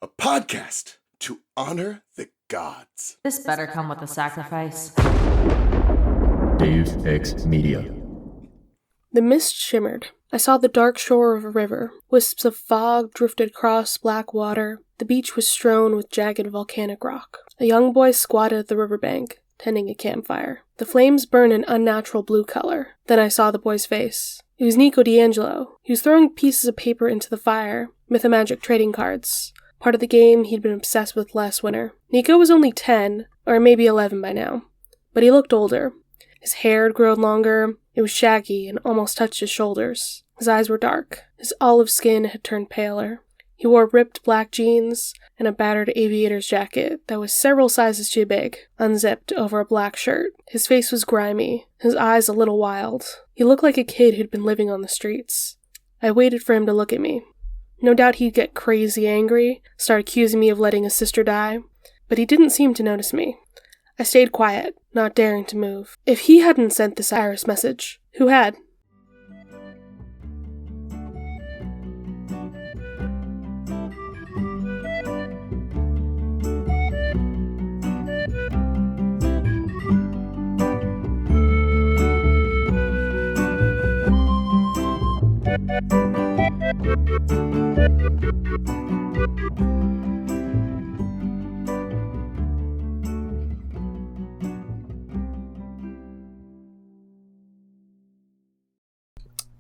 a podcast to honor the gods. This better come with a sacrifice. Deus Ex Media. The mist shimmered. I saw the dark shore of a river. Wisps of fog drifted across black water. The beach was strewn with jagged volcanic rock. A young boy squatted at the riverbank, tending a campfire. The flames burned an unnatural blue color. Then I saw the boy's face. It was Nico D'Angelo. He was throwing pieces of paper into the fire, Mythomagic trading cards. Part of the game he'd been obsessed with last winter. Nico was only 10, or maybe 11 by now, but he looked older. His hair had grown longer, it was shaggy and almost touched his shoulders. His eyes were dark. His olive skin had turned paler. He wore ripped black jeans and a battered aviator's jacket that was several sizes too big, unzipped over a black shirt. His face was grimy, his eyes a little wild. He looked like a kid who'd been living on the streets. I waited for him to look at me. No doubt he'd get crazy angry, start accusing me of letting his sister die, but he didn't seem to notice me. I stayed quiet, not daring to move. If he hadn't sent this Iris message, who had?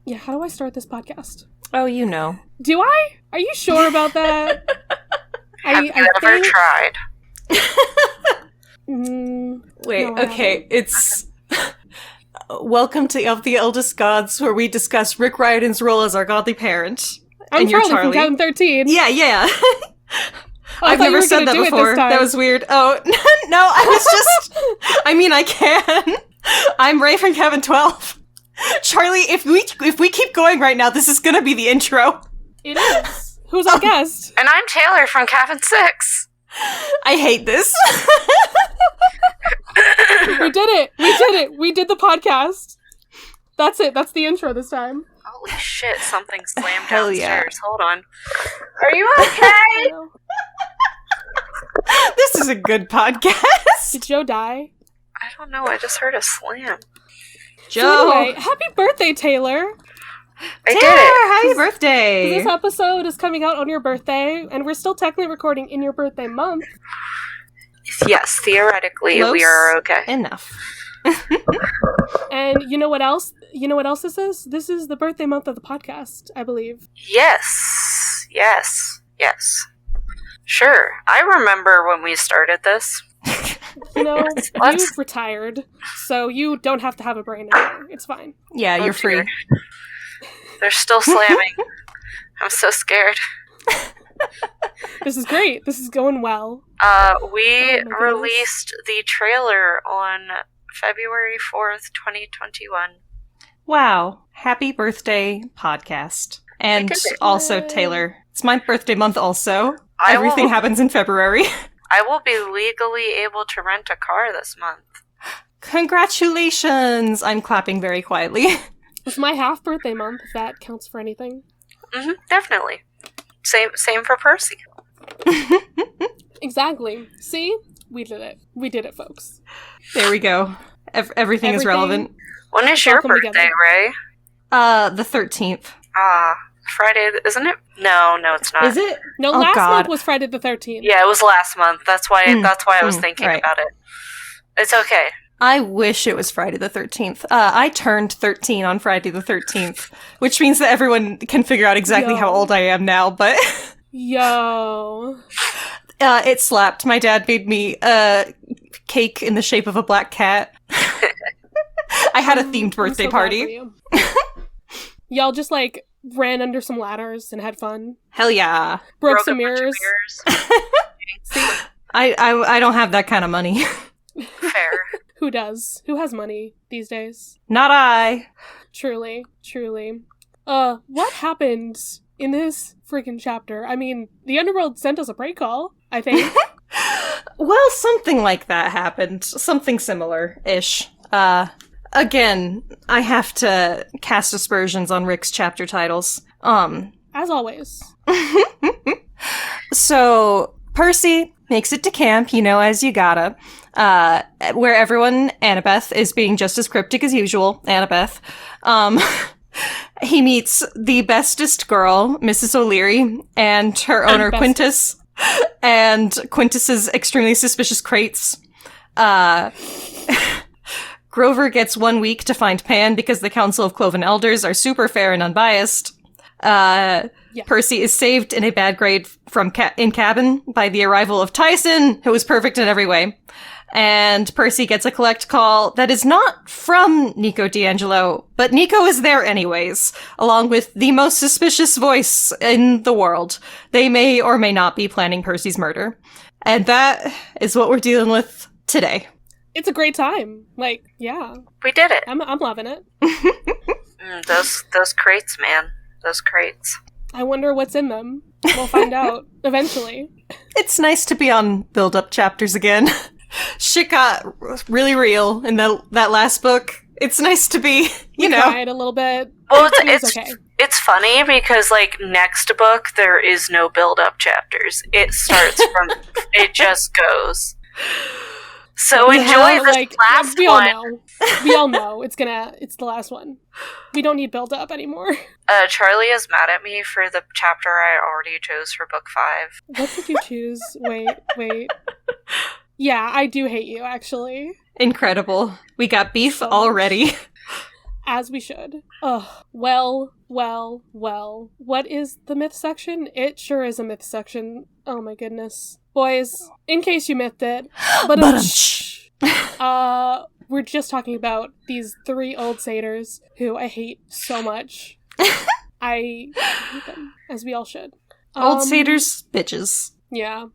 Yeah, how do I start this podcast? Oh, you know. Do I? Are you sure about that? Have you ever tried? Wait, no, okay, it's... Welcome to Of the Eldest Gods, where we discuss Rick Riordan's role as our godly parent. I'm and you're Charlie from Cabin 13. Yeah. I I've thought you never were said gonna that do it before. this time. That was weird. Oh, no, I was just... I mean, I can. I'm Ray from Cabin 12. Charlie, if we keep going right now, this is gonna be the intro. It is. Who's our guest? And I'm Taylor from Cabin 6. I hate this. We did it. We did the podcast. That's it. That's the intro this time. Holy shit, something slammed Hell yeah. downstairs. Hold on. Are you okay? This is a good podcast. Did Joe die? I don't know, I just heard a slam. Joe. So anyway, happy birthday, Taylor. I Taylor, did it. happy birthday. This episode is coming out on your birthday, and we're still technically recording in your birthday month. Yes, theoretically, Close we are okay. enough. And you know what else? You know what else this is? This is the birthday month of the podcast, I believe. Yes. Sure. I remember when we started this. You know, Let's- you've retired, so you don't have to have a brain anymore. It's fine. Yeah, Oh, you're free. dear. They're still slamming. I'm so scared. This is great. This is going well. We Oh my goodness. released the trailer on February 4th, 2021. Wow. Happy birthday, podcast. And did it. also, Yay. Taylor, it's my birthday month also. I Everything will- happens in February. I will be legally able to rent a car this month. Congratulations! I'm clapping very quietly. It's my half birthday month, if that counts for anything. Definitely. Same for Percy. Exactly. See? We did it. We did it, folks. There we go. Everything is relevant. When is your Welcome birthday, together. Ray? The 13th. Friday, isn't it? No, it's not. Is it? No, Oh, last God. month was Friday the 13th. Yeah, it was last month. That's why I was thinking right. about it. It's okay. I wish it was Friday the 13th. I turned 13 on Friday the 13th, which means that everyone can figure out exactly how old I am now, but Yo. it slapped. My dad made me a cake in the shape of a black cat. I had a themed birthday I'm so glad for party. you. Y'all just, ran under some ladders and had fun. Hell yeah. Broke a some bunch of mirrors. mirrors. I don't have that kind of money. Fair. Who does? Who has money these days? Not I. Truly. What happened in this freaking chapter? I mean, the Underworld sent us a prank call, I think. Well, something like that happened. Something similar-ish. Again, I have to cast aspersions on Rick's chapter titles. As always. So Percy makes it to camp, as you gotta, where everyone, Annabeth, is being just as cryptic as usual. Annabeth. He meets the bestest girl, Mrs. O'Leary, and her owner, Quintus, and Quintus's extremely suspicious crates. Grover gets 1 week to find Pan because the Council of Cloven Elders are super fair and unbiased. Percy is saved in a bad grade from in cabin by the arrival of Tyson, who is perfect in every way. And Percy gets a collect call that is not from Nico D'Angelo, but Nico is there anyways, along with the most suspicious voice in the world. They may or may not be planning Percy's murder. And that is what we're dealing with today. It's a great time. Yeah. We did it. I'm loving it. Those crates, man. Those crates. I wonder what's in them. We'll find out eventually. It's nice to be on build-up chapters again. Shit got really real in that last book. It's nice to be, We cried a little bit. Well, it's okay. It's funny because, next book, there is no build-up chapters. It starts from... it just goes. So enjoy this last one. We all know it's the last one. We don't need build-up anymore. Charlie is mad at me for the chapter I already chose for book 5. What did you choose? Wait. Yeah, I do hate you, actually. Incredible. We got beef already. As we should. Oh, well. What is the myth section? It sure is a myth section. Oh my goodness. Boys, in case you missed it, we're just talking about these 3 old satyrs who I hate so much. I hate them, as we all should. Old satyrs, bitches. Yeah.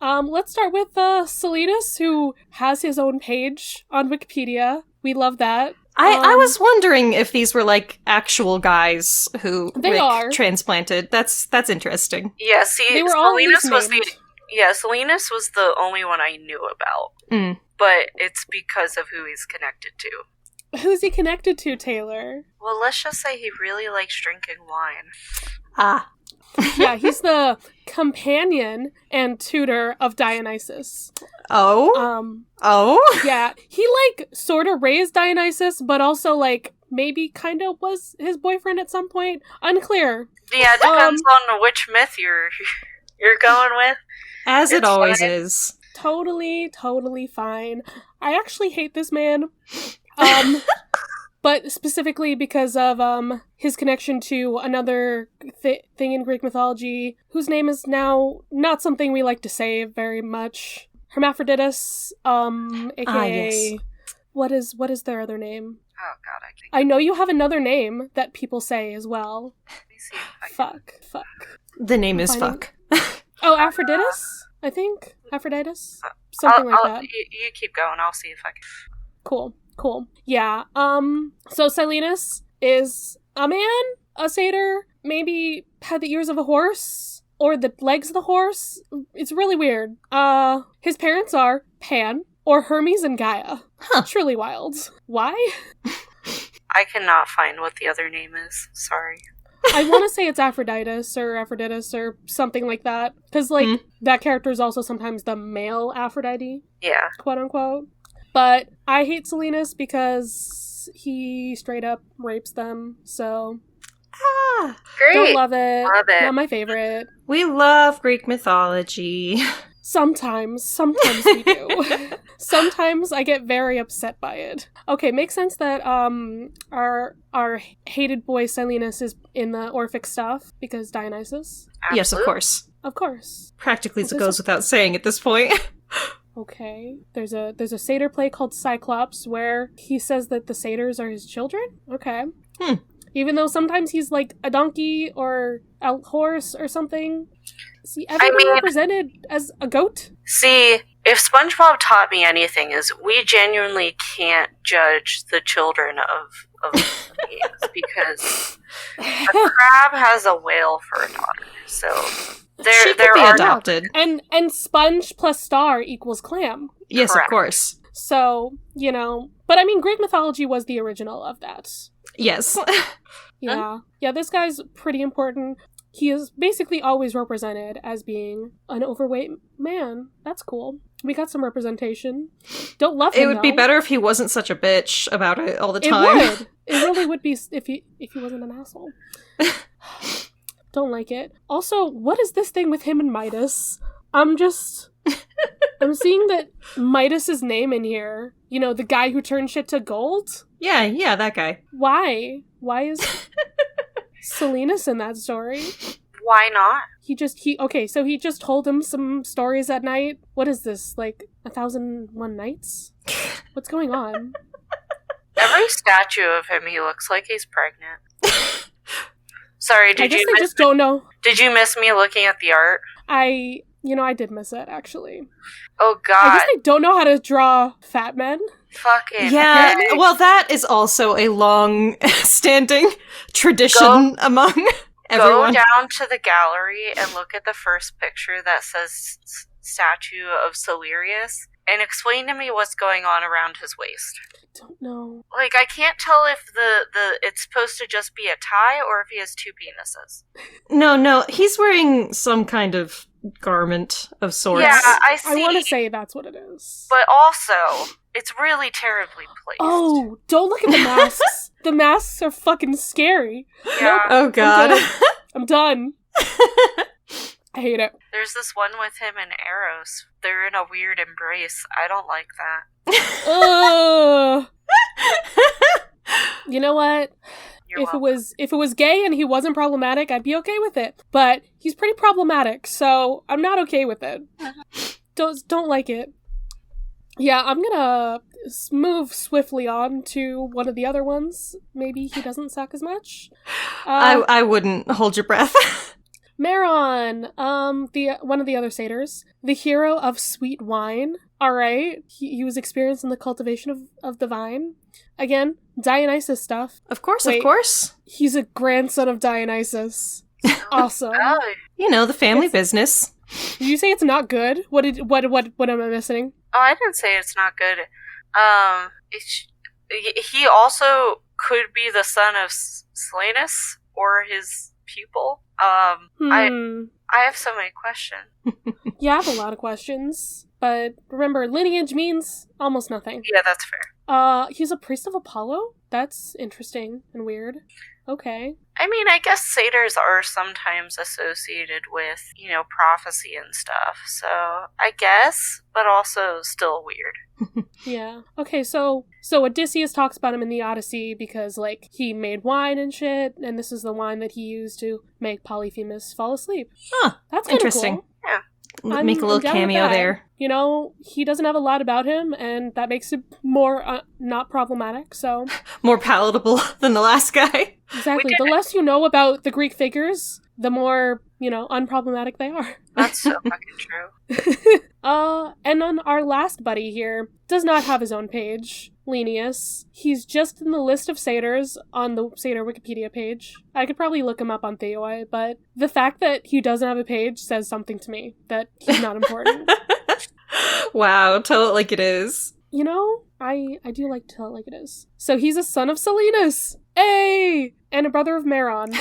Let's start with Salinas, who has his own page on Wikipedia. We love that. I was wondering if these were actual guys who Rick transplanted. That's interesting. Yeah, see, they were Salinas all was Salinas was the only one I knew about. But it's because of who he's connected to. Who's he connected to, Taylor? Well, let's just say he really likes drinking wine. Ah. Yeah, he's the companion and tutor of Dionysus. Oh? Yeah, he, sort of raised Dionysus, but also, maybe kind of was his boyfriend at some point. Unclear. Yeah, it depends on which myth you're going with. As it always is. Totally fine. I actually hate this man. But specifically because of his connection to another thing in Greek mythology, whose name is now not something we like to say very much. Hermaphroditus, aka yes. What is their other name? Oh god, I know you have another name that people say as well. Let me see if I can... Fuck. The name is fuck. Oh, Aphroditus? I think? Aphroditus? Something like that. You keep going, I'll see if I can... Cool. Yeah, so Silenus is a man, a satyr, maybe had the ears of a horse, or the legs of the horse. It's really weird. His parents are Pan, or Hermes and Gaia. Huh. Truly wild. Why? I cannot find what the other name is, sorry. I want to say it's Aphroditus or something like that, because, that character is also sometimes the male Aphrodite. Yeah. Quote unquote. But I hate Salinas because he straight up rapes them, so... Great! Don't love it. Love it. Not my favorite. We love Greek mythology. Sometimes we do. Sometimes I get very upset by it. Okay, makes sense that our hated boy Silenus is in the Orphic stuff because Dionysus. Absolutely. Yes, of course. Of course. Practically goes without saying at this point. Okay. There's a satyr play called Cyclops where he says that the satyrs are his children? Okay. Even though sometimes he's a donkey or a horse or something. See, everyone represented as a goat? See, if SpongeBob taught me anything is we genuinely can't judge the children of beings because a crab has a whale for a daughter, so... She could be adopted. And Sponge plus Star equals Clam. Yes, Correct. Of course. So, but Greek mythology was the original of that. Yes. Yeah. Yeah, this guy's pretty important. he is basically always represented as being an overweight man. That's cool. We got some representation. Don't love him, It would be better if he wasn't such a bitch about it all the time. It would. It really would be if he wasn't an asshole. Don't like it. Also, what is this thing with him and Midas? I'm seeing that Midas's name in here. You know, the guy who turned shit to gold? Yeah, that guy. Why? Why is Salinas in that story? Why not? So he just told him some stories at night? What is this, like 1,001 Nights? What's going on? Every statue of him, he looks like he's pregnant. Sorry, I guess they just don't know. Did you miss me looking at the art? I did miss it, actually. Oh, God. I guess they don't know how to draw fat men. Fucking Yeah, heck. well, that is also a long-standing tradition among everyone. Go down to the gallery and look at the first picture that says statue of Celerius and explain to me what's going on around his waist. I don't know. Like, I can't tell if the it's supposed to just be a tie or if he has two penises. No, he's wearing some kind of garment of sorts. Yeah, I see. I want to say that's what it is. But also, it's really terribly placed. Oh, don't look at the masks. The masks are fucking scary. Yeah. Oh, God. I'm done. I hate it. There's this one with him and Eros. They're in a weird embrace. I don't like that. Ugh. You know what? You're If welcome. it was gay and he wasn't problematic, I'd be okay with it. But he's pretty problematic, so I'm not okay with it. Don't like it. Yeah, I'm gonna move swiftly on to one of the other ones. Maybe he doesn't suck as much. I wouldn't hold your breath. Meron, one of the other satyrs, the hero of sweet wine. All right, he was experienced in the cultivation of the vine. Again, Dionysus stuff. Of course, Wait. of course. He's a grandson of Dionysus. Awesome. Oh, You know, the family business. Did you say it's not good? What am I missing? I didn't say it's not good. He also could be the son of Slanus or his pupil. I have so many questions. Yeah, I have a lot of questions. But remember, lineage means almost nothing. Yeah, that's fair. He's a priest of Apollo? That's interesting and weird. Okay. I mean, I guess satyrs are sometimes associated with, prophecy and stuff. So, I guess, but also still weird. Yeah. Okay, so Odysseus talks about him in the Odyssey because, like, he made wine and shit, and this is the wine that he used to make Polyphemus fall asleep. Huh. That's kinda Interesting. cool. Yeah. Make a little I'm down with cameo that. there. You know, he doesn't have a lot about him, and that makes it more not problematic, so... More palatable than the last guy. Exactly. The less you know about the Greek figures, the more, unproblematic they are. That's so fucking true. And then our last buddy here does not have his own page, Linnaeus. He's just in the list of satyrs on the satyr Wikipedia page. I could probably look him up on Theoi, but the fact that he doesn't have a page says something to me, that he's not important. Wow, tell it like it is. I do like to tell it like it is. So he's a son of Salinas! Hey! And a brother of Meron.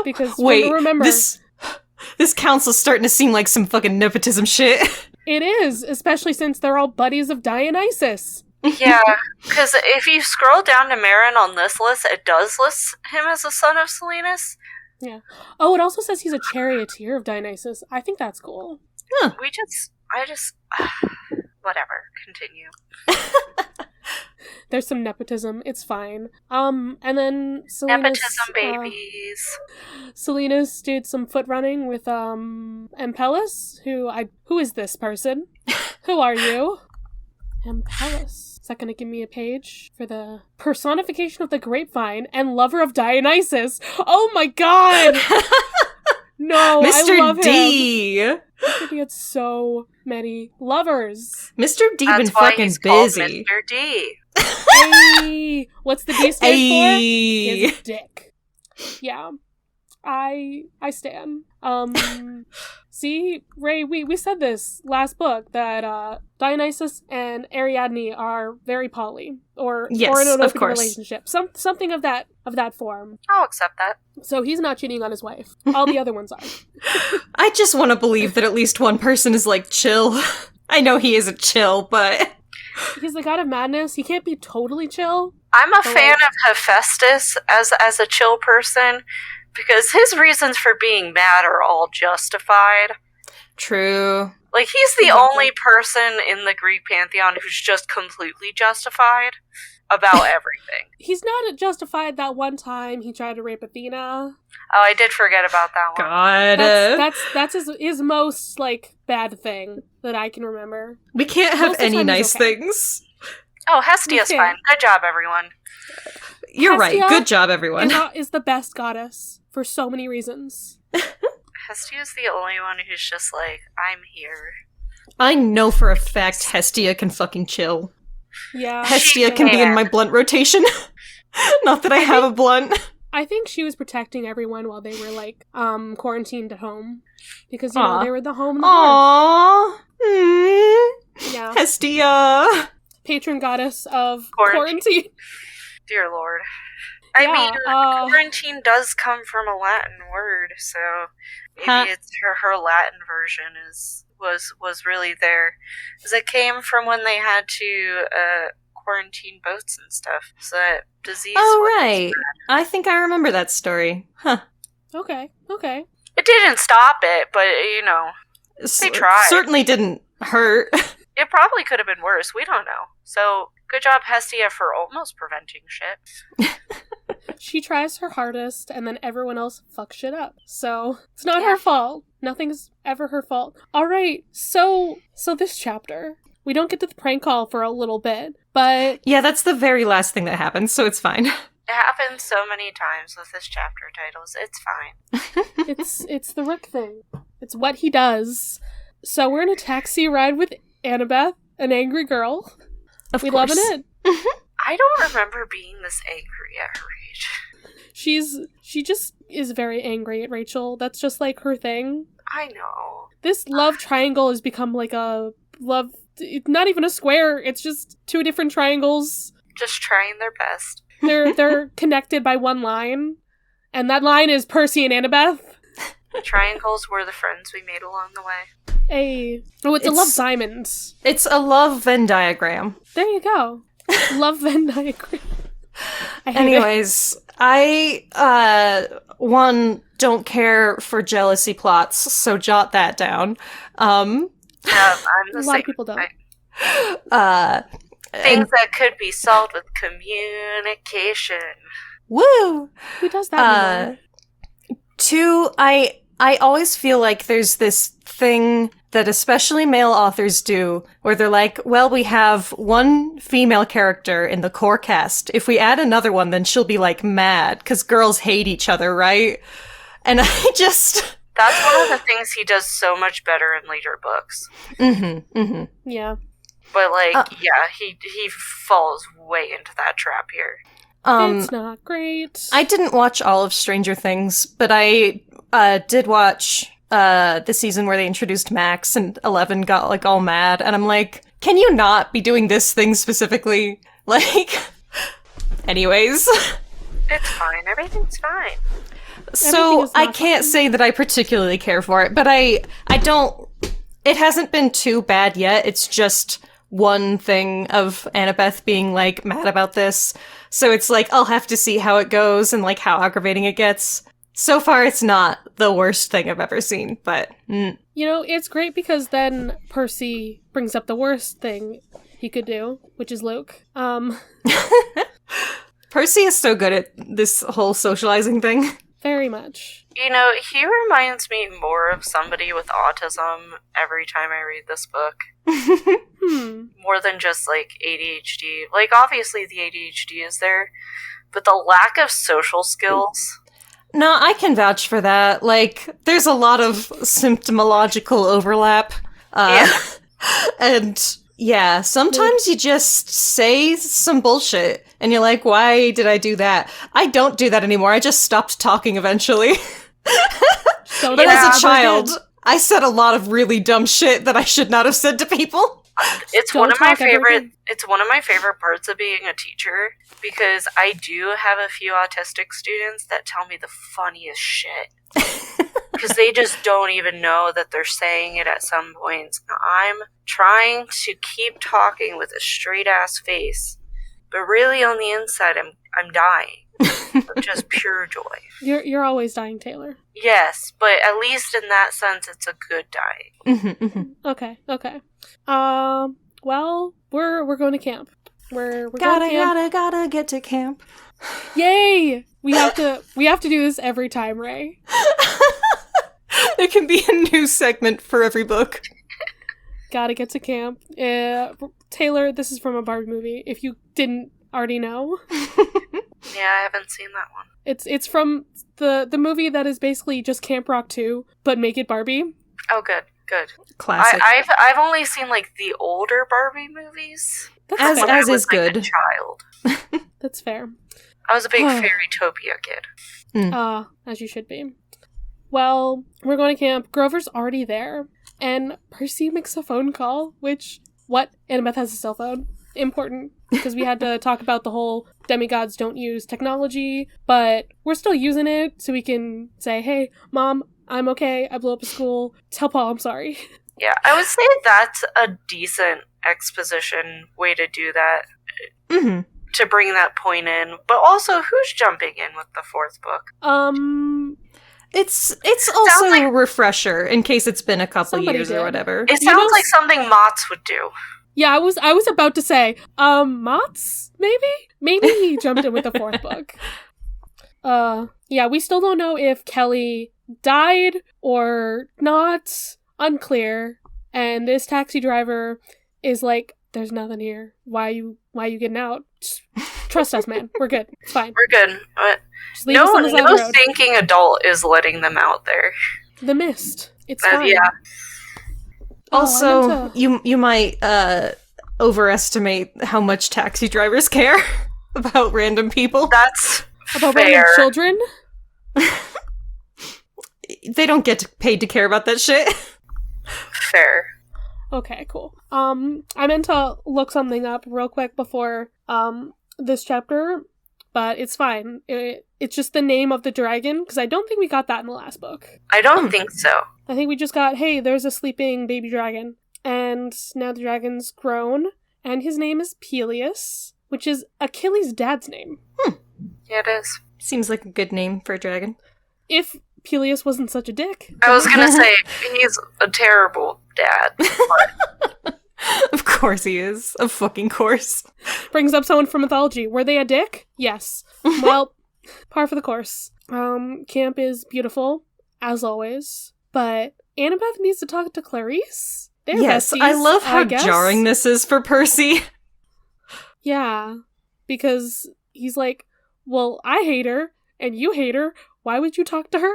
Because, Wait, remember... This council's starting to seem like some fucking nepotism shit. It is, especially since they're all buddies of Dionysus. Yeah, because if you scroll down to Marin on this list, it does list him as a son of Salinas. Yeah. Oh, it also says he's a charioteer of Dionysus. I think that's cool. Huh. Whatever, continue. There's some nepotism. It's fine. And then Salinas... Nepotism babies. Salinas did some foot running with, Ampelus, who is this person? Who are you? Ampelus. Is that gonna give me a page for the personification of the grapevine and lover of Dionysus? Oh my god! No, Mr. I love D. him. Mr. D had so many lovers. Mr. D That's been why fucking he's called busy. Mr. D. Hey! What's the D stand for? Hey. His dick. Yeah. I stand. See, Ray, we said this last book that Dionysus and Ariadne are very poly, or in an open relationship, something of that form. I'll accept that. So he's not cheating on his wife. All the other ones are. I just want to believe that at least one person is like chill. I know he isn't chill, but he's the god of madness. He can't be totally chill. I'm a fan of Hephaestus as a chill person, because his reasons for being mad are all justified. True. Like, he's the only person in the Greek pantheon who's just completely justified about everything. He's not justified that one time he tried to rape Athena. Oh, I did forget about that one. God. That's his most, like, bad thing that I can remember. We can't have any nice things. Oh, Hestia's fine. Good job, everyone. You're Hestia right. Good job, everyone. Is the best goddess for so many reasons. Hestia's the only one who's just like, I'm here. I know for a fact Hestia can fucking chill. Yeah. Hestia can be in my blunt rotation. Not that I have a blunt. I think she was protecting everyone while they were, like, quarantined at home. Because, you know, they were the home and the hearth. Aww. Yeah. Hestia. Patron goddess of quarantine. Dear Lord. I mean, quarantine does come from a Latin word, so maybe it's her Latin version was really there. Because it came from when they had to quarantine boats and stuff, so that disease right. Spread. I think I remember that story. Huh. Okay. It didn't stop it, but, you know, they tried. Certainly didn't hurt. It probably could have been worse. We don't know. So, good job, Hestia, for almost preventing shit. She tries her hardest, and then everyone else fucks shit up. So, it's not her fault. Nothing's ever her fault. Alright, so this chapter. We don't get to the prank call for a little bit, but... Yeah, that's the very last thing that happens, so it's fine. It happens so many times with this chapter titles. It's fine. It's the Rook thing. It's what he does. So we're in a taxi ride with Annabeth, an angry girl. Of course. Loving it. I don't remember being this angry at her age. She just is very angry at Rachel. That's just like her thing. I know. This love triangle has become like a love... It's not even a square. It's just two different triangles. Just trying their best. They're connected by one line. And that line is Percy and Annabeth. Triangles were the friends we made along the way. It's a love diamond. It's a love Venn diagram. There you go. Love Venn diagram. Anyways, I don't care for jealousy plots, so jot that down. I'm the a same. lot of people don't. Things that could be solved with communication. Woo! Who does that anymore? Two, I always feel like there's this thing that especially male authors do, where they're like, well, we have one female character in the core cast. If we add another one, then she'll be, like, mad, because girls hate each other, right? And I just... That's one of the things he does so much better in later books. Yeah. But, he falls way into that trap here. It's not great. I didn't watch all of Stranger Things, but I did watch the season where they introduced Max and Eleven got, like, all mad, and I'm like, can you not be doing this thing specifically? Like, anyways. It's fine. Everything's fine. So, I can't say that I particularly care for it, but I don't... It hasn't been too bad yet. It's just one thing of Annabeth being, like, mad about this. So it's like, I'll have to see how it goes and, like, how aggravating it gets. So far, it's not the worst thing I've ever seen, but... You know, it's great because then Percy brings up the worst thing he could do, which is Luke. Percy is so good at this whole socializing thing. Very much. You know, he reminds me more of somebody with autism every time I read this book. More than just, like, ADHD. Like, obviously the ADHD is there, but the lack of social skills... No, I can vouch for that. Like, there's a lot of symptomological overlap. And, yeah, sometimes you just say some bullshit, and you're like, why did I do that? I don't do that anymore. I just stopped talking eventually. So But as a child, I said a lot of really dumb shit that I should not have said to people. It's one of my favorite parts of being a teacher, because I do have a few autistic students that tell me the funniest shit. Because they just don't even know that they're saying it at some points. I'm trying to keep talking with a straight-ass face, but really on the inside, I'm dying. Of just pure joy. You're always dying, Taylor. Yes, but at least in that sense, it's a good dying. Okay. Well, we're going to camp. We're going to camp. Gotta get to camp. Yay! We have to do this every time, Ray. There can be a new segment for every book. Gotta get to camp. Taylor, this is from a Barbie movie, if you didn't already know. Yeah, I haven't seen that one. It's from the movie that is basically just Camp Rock 2, but make it Barbie. Oh, good. Classic. I've only seen like the older Barbie movies. That's fair. As I was, is good. A child. That's fair. I was a big Fairytopia kid. As you should be. Well, we're going to camp. Grover's already there, and Percy makes a phone call, which, Annabeth has a cell phone. Important, because we had to talk about the whole demigods don't use technology, but we're still using it, so we can say, hey, Mom, I'm okay, I blew up a school, tell Paul I'm sorry. Yeah, I would say that's a decent exposition way to do that. Mm-hmm. To bring that point in, but also who's jumping in with the fourth book? It's also like a refresher in case it's been a couple years or whatever. It sounds like something Mott's would do. Yeah, I was about to say, Mott's, maybe? Maybe he jumped in with the fourth book. Yeah, we still don't know if Kelly died or not. Unclear. And this taxi driver is like, there's nothing here. Why you getting out? Just trust us, man. We're good. It's fine. We're good. Just leave us on the side of the No road. thinking adult is letting them out there. The mist. It's fine. Yeah. Also, you might overestimate how much taxi drivers care about random people. That's about fair. random children. They don't get paid to care about that shit. Fair. Okay, cool. I meant to look something up real quick before this chapter, but it's fine. It's just the name of the dragon, because I don't think we got that in the last book. I don't think so. I think we just got, hey, there's a sleeping baby dragon. And now the dragon's grown, and his name is Peleus, which is Achilles' dad's name. Yeah, it is. Seems like a good name for a dragon. If Peleus wasn't such a dick. I was gonna say, he's a terrible dad. Of course he is. Of fucking course. Brings up someone from mythology. Were they a dick? Yes. Well, par for the course. Camp is beautiful, as always. But Annabeth needs to talk to Clarice. They're yes, besties, I love how I guess. jarring this is for Percy. Yeah, because he's like, well, I hate her, and you hate her. Why would you talk to her?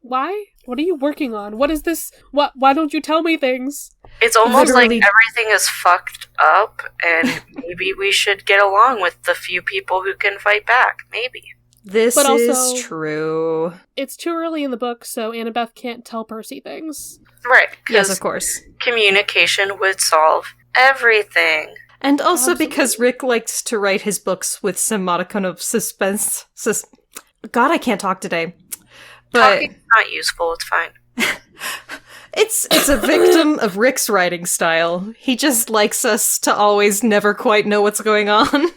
Why? What are you working on? What is this? Why don't you tell me things? It's almost Literally. like everything is fucked up, and maybe we should get along with the few people who can fight back. Maybe. This But is also- true. It's too early in the book, so Annabeth can't tell Percy things. Right. Yes, Because of course. communication would solve everything. And also Absolutely. because Rick likes to write his books with some modicum of suspense. God, I can't talk today. But Talking's not useful, it's fine. it's a victim of Rick's writing style. He just likes us to always never quite know what's going on.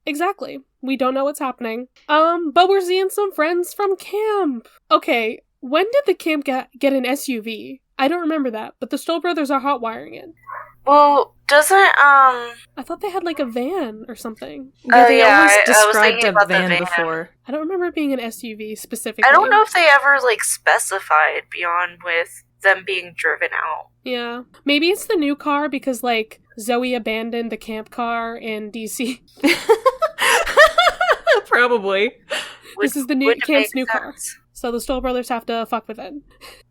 Exactly. We don't know what's happening. But we're seeing some friends from camp. Okay, when did the camp get an SUV? I don't remember that, but the Stoll brothers are hot wiring it. Well, doesn't, I thought they had like a van or something. Yeah, they yeah, always I was described thinking a about the van van. before. I don't remember it being an SUV specifically. I don't know if they ever, specified beyond with them being driven out. Yeah. Maybe it's the new car because, Zoe abandoned the camp car in DC. Probably. This is the new Wouldn't camp's make new car. sense. So the Stoll brothers have to fuck with it.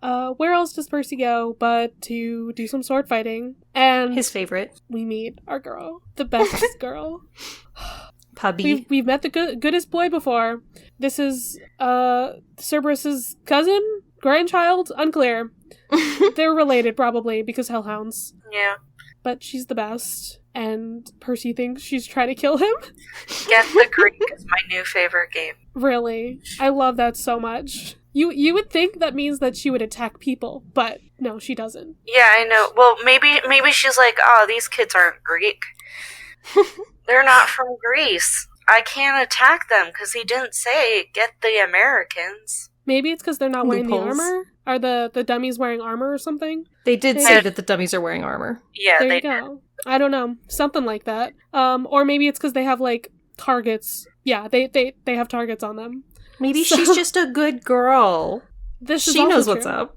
Where else does Percy go but to do some sword fighting? And His favorite. we meet our girl. The best girl. Puppy. We've met the goodest boy before. This is Cerberus's cousin, grandchild, unclear. They're related probably because hellhounds. Yeah. But she's the best, and Percy thinks she's trying to kill him. Get the Greek is my new favorite game. Really, I love that so much. You would think that means that she would attack people, but no, she doesn't. Yeah, I know. Well, maybe she's like, oh, these kids aren't Greek. They're not from Greece. I can't attack them because he didn't say get the Americans. Maybe it's because they're not wearing Loopholes. the armor? Are the dummies wearing armor or something? They did say that the dummies are wearing armor. Yeah, There they you go. I don't know. Something like that. Or maybe it's because they have, like, targets. Yeah, they have targets on them. Maybe she's just a good girl. She knows what's up.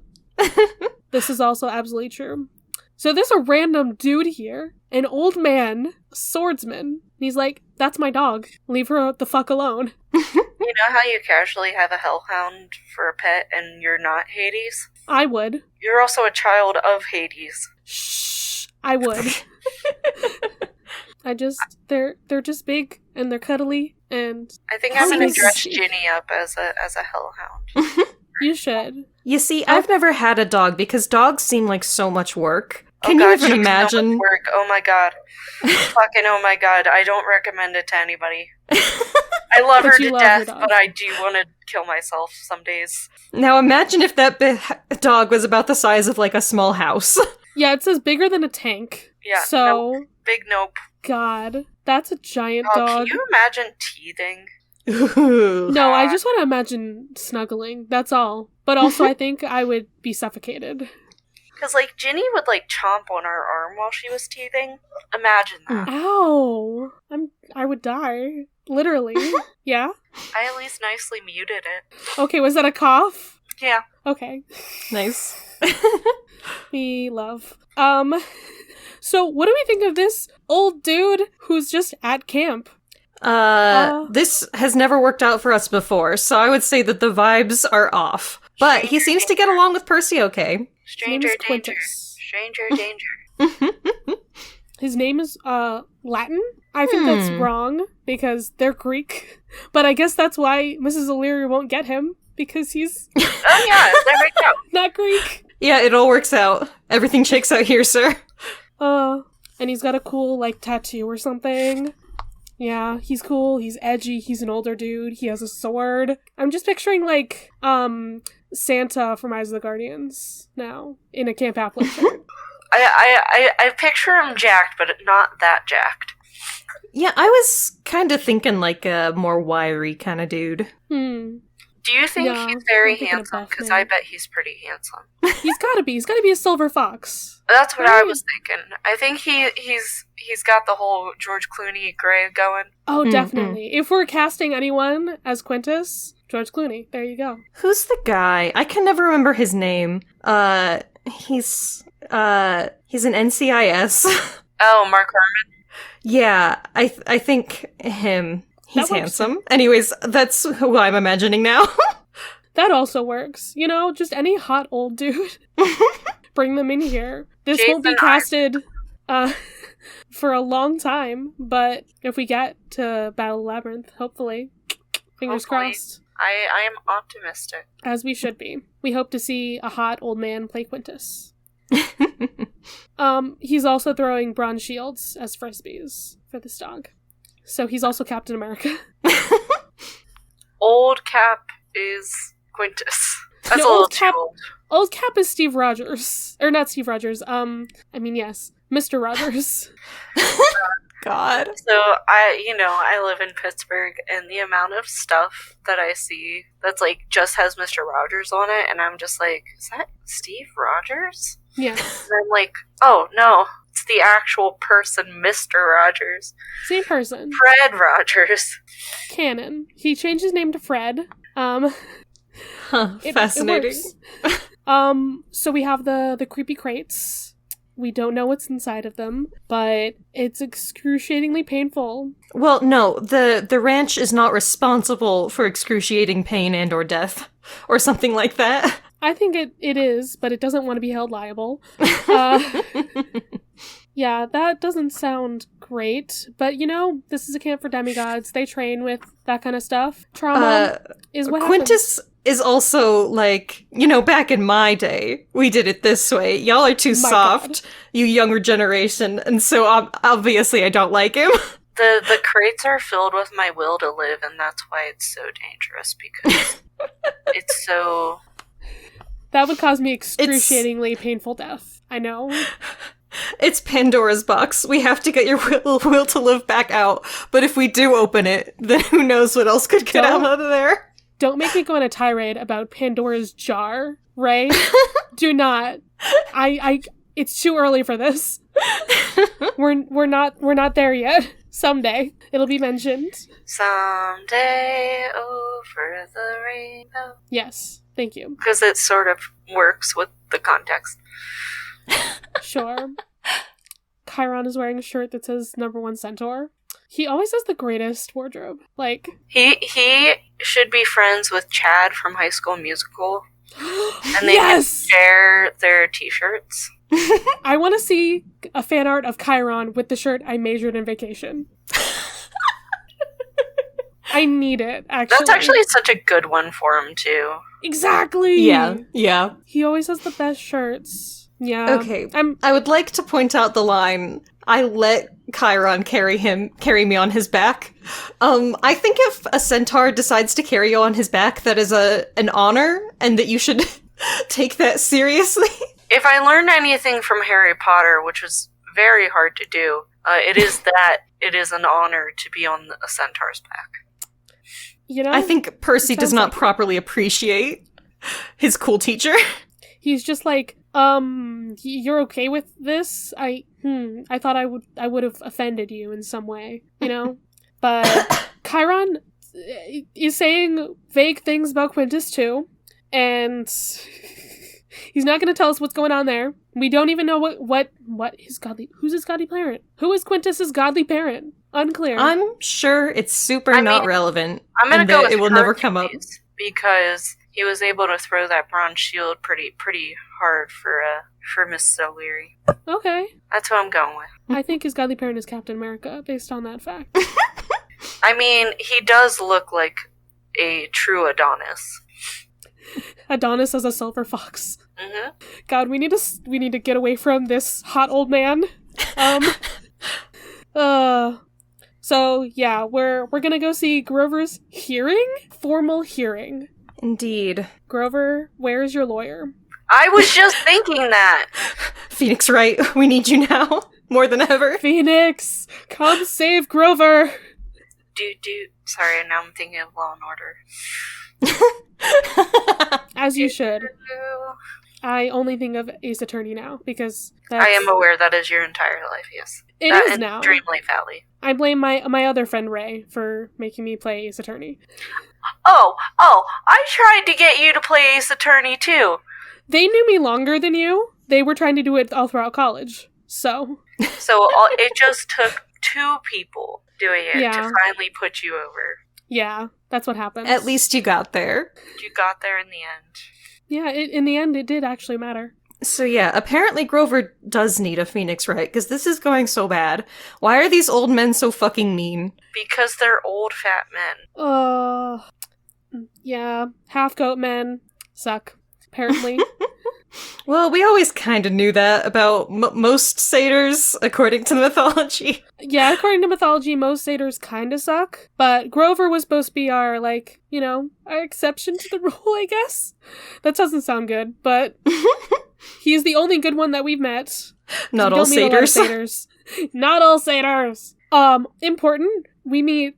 This is also absolutely true. So there's a random dude here, an old man, a swordsman. And he's like, that's my dog. Leave her the fuck alone. You know how you casually have a hellhound for a pet and you're not Hades? I would. You're also a child of Hades. Shh. I would. They're just big and they're cuddly and I think I'm gonna Nice. dress Ginny up as a hellhound. you should. You see, I've never had a dog because dogs seem like so much work. Can God, you even she does so imagine? much work. Oh my god. Fucking oh my god. I don't recommend it to anybody. I love But her you to love your death, dog. but I do want to kill myself some days. Now imagine if that dog was about the size of like a small house. Yeah, it says bigger than a tank. Yeah, So, nope. Big nope. God, that's a giant Oh, dog. can you imagine teething? No, I just want to imagine snuggling. That's all. But also, I think I would be suffocated. Because, like, Ginny would, like, chomp on her arm while she was teething. Imagine that. Ow! I would die. Literally. Yeah? I at least nicely muted it. Okay, was that a cough? Yeah. Okay. Nice. We love. So what do we think of this old dude who's just at camp? This has never worked out for us before, so I would say that the vibes are off. But he seems to get along with Percy okay. Stranger His name is danger. Quintus. Stranger danger. His name is, Latin? I think that's wrong, because they're Greek. But I guess that's why Mrs. O'Leary won't get him, because he's Oh, yeah. There we go. not Greek. Yeah, it all works out. Everything checks out here, sir. And he's got a cool, like, tattoo or something. Yeah, he's cool, he's edgy, he's an older dude, he has a sword. I'm just picturing, like, Santa from Eyes of the Guardians now, in a Camp Applin shirt. I picture him jacked, but not that jacked. Yeah, I was kind of thinking like a more wiry kind of dude. Do you think Yeah, he's very I'm thinking of handsome? Buff Because Man. I bet he's pretty handsome. He's gotta be a silver fox. That's what I Right. was thinking. I think he's got the whole George Clooney gray going. Oh, definitely. If we're casting anyone as Quintus, George Clooney. There you go. Who's the guy? I can never remember his name. He's an NCIS. Oh, Mark Harmon. Yeah, I think him. He's That works. handsome. Anyways, that's who I'm imagining now. That also works. You know, just any hot old dude. Bring them in here. This won't be Jason casted for a long time, but if we get to Battle Labyrinth, hopefully. Fingers Hopefully. crossed. I am optimistic. As we should be. We hope to see a hot old man play Quintus. He's also throwing bronze shields as frisbees for this dog. So he's also Captain America. Old Cap is Quintus. That's No, a little Old too Cap- old. Old Cap is Steve Rogers. Or not Steve Rogers. Yes. Mr. Rogers. God. So I live in Pittsburgh, and the amount of stuff that I see that's like just has Mr. Rogers on it, and I'm just like, is that Steve Rogers? Yeah. And I'm like, oh no, it's the actual person, Mr. Rogers, Same person. Fred Rogers. Canon. He changed his name to Fred. Huh, It fascinating. works. So we have the creepy crates. We don't know what's inside of them, but it's excruciatingly painful. Well, no, the ranch is not responsible for excruciating pain and or death. Or something like that. I think it is, but it doesn't want to be held liable. Yeah, that doesn't sound great, but this is a camp for demigods. They train with that kind of stuff. Trauma is what Quintus happens. is also like, back in my day, we did it this way. Y'all are too soft, God. you younger generation, and so obviously I don't like him. The crates are filled with my will to live, and that's why it's so dangerous, because it's so... That would cause me excruciatingly painful death. I know. It's Pandora's box. We have to get your will to live back out, but if we do open it, then who knows what else could get out of there. Don't make me go on a tirade about Pandora's jar, Ray. Do not. It's too early for this. We're not there yet. Someday it'll be mentioned. Someday over the rainbow. Yes, thank you. Because it sort of works with the context. Sure. Chiron is wearing a shirt that says #1 Centaur. He always has the greatest wardrobe. Like, he should be friends with Chad from High School Musical, and they yes! can share their t-shirts. I want to see a fan art of Chiron with the shirt "I majored in vacation." I need it, actually. That's actually such a good one for him, too. Exactly! Yeah. He always has the best shirts. Yeah. Okay. I would like to point out the line, I let Chiron carry me on his back. I think if a centaur decides to carry you on his back, that is an honor, and that you should take that seriously. If I learned anything from Harry Potter, which was very hard to do, it is that it is an honor to be on a centaur's back. I think Percy does not properly appreciate his cool teacher. He's just like, you're okay with this? I thought I would have offended you in some way, But Chiron is saying vague things about Quintus too, and he's not going to tell us what's going on there. We don't even know what who's his godly parent? Who is Quintus's godly parent? Unclear. I'm sure it's not relevant. I'm going to go with it will never come up. Because he was able to throw that bronze shield pretty hard for Miss O'Leary. Okay. That's what I'm going with. I think his godly parent is Captain America, based on that fact. I mean, he does look like a true Adonis. Adonis as a silver fox. Mm-hmm. God, we need to get away from this hot old man. So yeah, we're gonna go see Grover's formal hearing. Indeed. Grover, where is your lawyer? I was just thinking that. Phoenix Wright, we need you now more than ever. Phoenix, come save Grover. Sorry, now I'm thinking of Law and Order. As you should. I only think of Ace Attorney now, because I am aware that is your entire life, yes. It that is now. Dreamlight Valley. I blame my other friend Ray for making me play Ace Attorney. Oh, I tried to get you to play Ace Attorney too. They knew me longer than you. They were trying to do it all throughout college, so... it just took 2 people doing it to finally put you over. Yeah, that's what happens. At least you got there. You got there in the end. Yeah, in the end, it did actually matter. So yeah, apparently Grover does need a Phoenix Wright, because this is going so bad. Why are these old men so fucking mean? Because they're old fat men. Yeah, half-goat men suck, apparently. Well, we always kind of knew that about most satyrs, according to the mythology. Yeah, according to mythology, most satyrs kind of suck, but Grover was supposed to be our, our exception to the rule, I guess? That doesn't sound good, but he's the only good one that we've met. Not all satyrs. Not all satyrs! Important, we meet,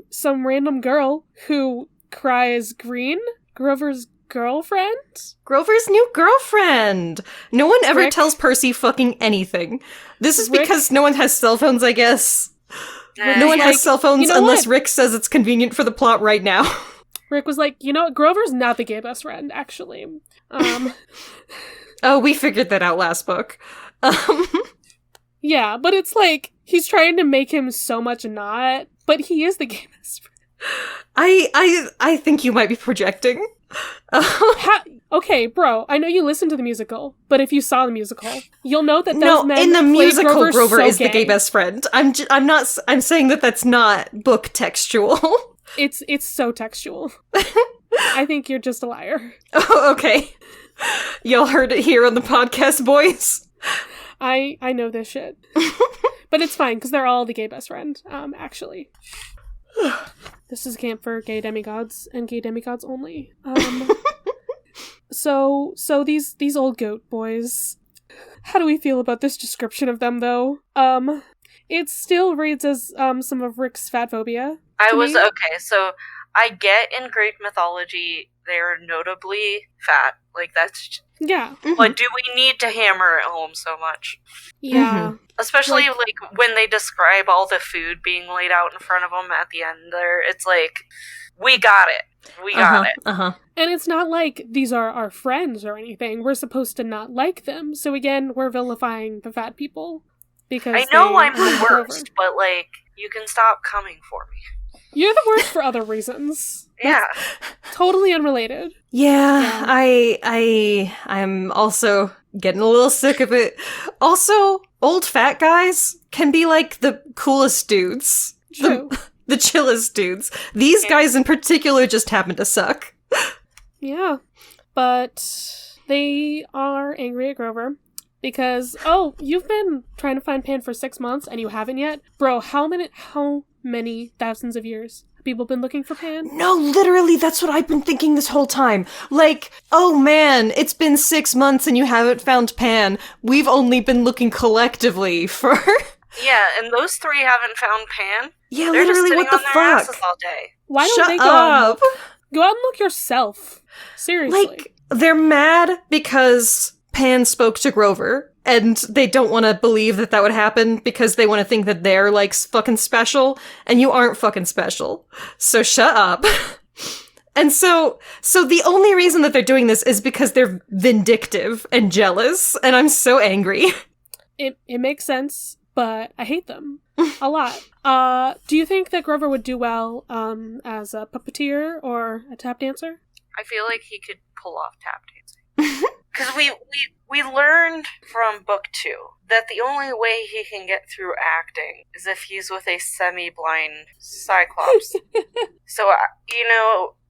some random girl who cries green, Grover's girlfriend? Grover's new girlfriend! No one ever tells Percy fucking anything. This is because no one has cell phones, I guess. No one has cell phones unless Rick says it's convenient for the plot right now. Rick was like, Grover's not the gay best friend, actually. Oh, we figured that out last book. Yeah, but it's like, he's trying to make him so much not, but he is the gay best friend. I think you might be projecting. Okay, bro, I know you listened to the musical, but if you saw the musical, you'll know that those No, men in the played musical, Grover so is the gay best friend. I'm saying that that's not book textual. It's so textual. I think you're just a liar. Oh, okay. Y'all heard it here on the podcast, boys. I know this shit. But it's fine, because they're all the gay best friend, actually. This is a camp for gay demigods, and gay demigods only. So these old goat boys, how do we feel about this description of them, though? It still reads as, some of Rick's fat phobia. Okay, so I get in Greek mythology they're notably fat. Like, that's... Yeah. But do we need to hammer it home so much? Yeah. Especially, like, when they describe all the food being laid out in front of them at the end there, it's like, we got it. We got it. And it's not like these are our friends or anything. We're supposed to not like them. So again, we're vilifying the fat people. Because I know I'm the worst, but, like, you can stop coming for me. You're the worst for other reasons. Yeah. Totally unrelated. Yeah, I'm also getting a little sick of it. Also, old fat guys can be like the coolest dudes. True. The chillest dudes. These guys in particular just happen to suck. Yeah. But they are angry at Grover. Because, you've been trying to find Pan for 6 months and you haven't yet? Bro, how many thousands of years have people been looking for Pan? No, literally, that's what I've been thinking this whole time. Like, oh man, it's been 6 months and you haven't found Pan. We've only been looking collectively for... Yeah, and those three haven't found Pan. Yeah, They're literally, just what the sitting on their asses fuck? all day. Why don't Shut they go out and up! Go out and look yourself. Seriously. Like, they're mad because Pan spoke to Grover, and they don't want to believe that would happen because they want to think that they're, like, fucking special, and you aren't fucking special. So shut up. And so the only reason that they're doing this is because they're vindictive and jealous, and I'm so angry. It makes sense, but I hate them a lot. Do you think that Grover would do well as a puppeteer or a tap dancer? I feel like he could pull off tap dancing. Because we learned from book 2 that the only way he can get through acting is if he's with a semi-blind Cyclops. So,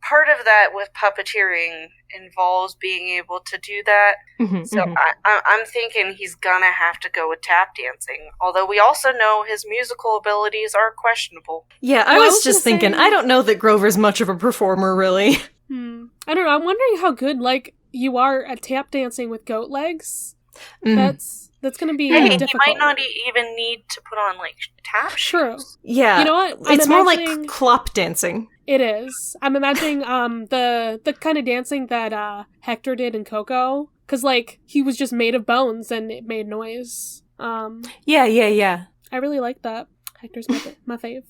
part of that with puppeteering involves being able to do that. I'm thinking he's gonna have to go with tap dancing. Although we also know his musical abilities are questionable. Yeah, I was just thinking, I don't know that Grover's much of a performer, really. I don't know, I'm wondering how good, you are at tap dancing with goat legs. That's gonna be difficult. He might not even need to put on, tap shoes. True. Yeah. You know what? It's more like clop dancing. It is. I'm imagining the kind of dancing that Hector did in Coco. Because, he was just made of bones and it made noise. Yeah. I really like that. Hector's my fave.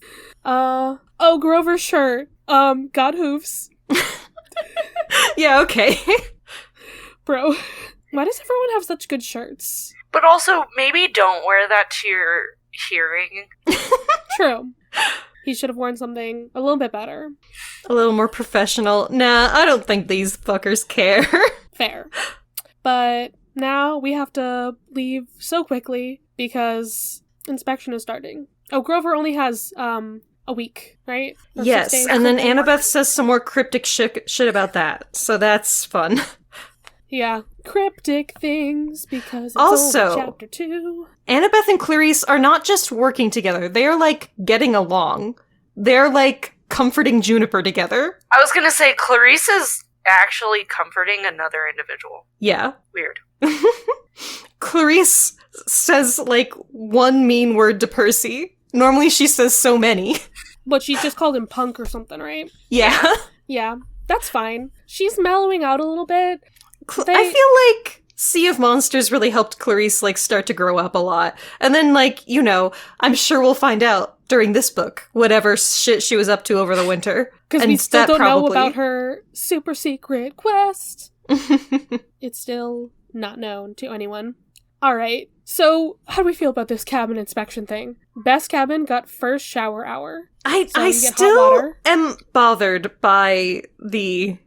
Grover's shirt. Got hoofs. Yeah, okay. Bro, why does everyone have such good shirts? But also, maybe don't wear that to your hearing. True. He should have worn something a little bit better. A little more professional. Nah, I don't think these fuckers care. Fair. But now we have to leave so quickly because inspection is starting. Grover only has a week, right? Or yes, 6 days. and then Annabeth says some more cryptic shit about that. So that's fun. Yeah, cryptic things because it's also, only chapter 2. Annabeth and Clarice are not just working together. They are, getting along. They're, comforting Juniper together. I was gonna say, Clarice is actually comforting another individual. Yeah. Weird. Clarice says, one mean word to Percy. Normally she says so many. But she just called him punk or something, right? Yeah. Yeah, that's fine. She's mellowing out a little bit. I feel like Sea of Monsters really helped Clarice, start to grow up a lot. And then, I'm sure we'll find out during this book, whatever shit she was up to over the winter. Because we still don't know about her super secret quest. It's still not known to anyone. Alright, so how do we feel about this cabin inspection thing? Best cabin got first shower hour. I still am bothered by the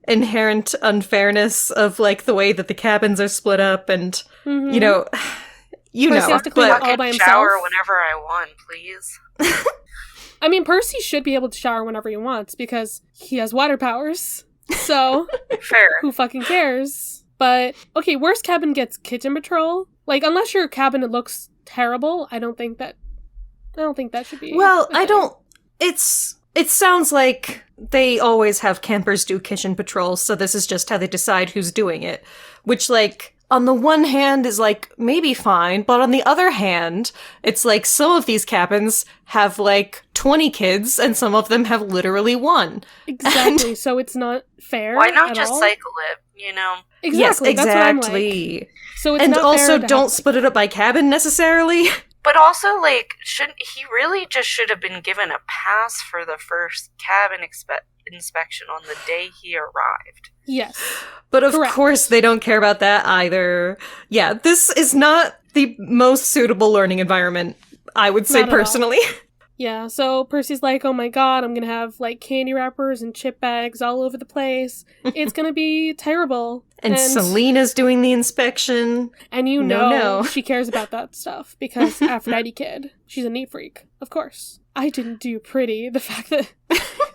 inherent unfairness of, like, the way that the cabins are split up and, you know, Percy has to clean up all by himself. Shower whenever I want, please. I mean, Percy should be able to shower whenever he wants because he has water powers. So, fair. Who fucking cares? But, okay, worst cabin gets kitchen patrol. Like, unless your cabin looks terrible, I don't think that should be. Well, it sounds like they always have campers do kitchen patrols, so this is just how they decide who's doing it. Which, like, on the one hand is, like, maybe fine, but on the other hand, it's like some of these cabins have, like, 20 kids, and some of them have literally 1. Exactly, and so it's not fair. Why not just cycle it, you know? Exactly, yes, exactly. That's what I'm like. So it's and not also, fair to don't split it up by cabin necessarily. But also, like, he really just should have been given a pass for the first cabin inspection on the day he arrived. Yes. But of Correct. course they don't care about that either. Yeah, this is not the most suitable learning environment, I would say personally. Yeah, so Percy's like, oh my god, I'm gonna have, like, candy wrappers and chip bags all over the place. It's gonna be terrible. And Selena's doing the inspection. And you know she cares about that stuff, because Aphrodite kid, she's a neat freak, of course. I didn't do pretty. The fact that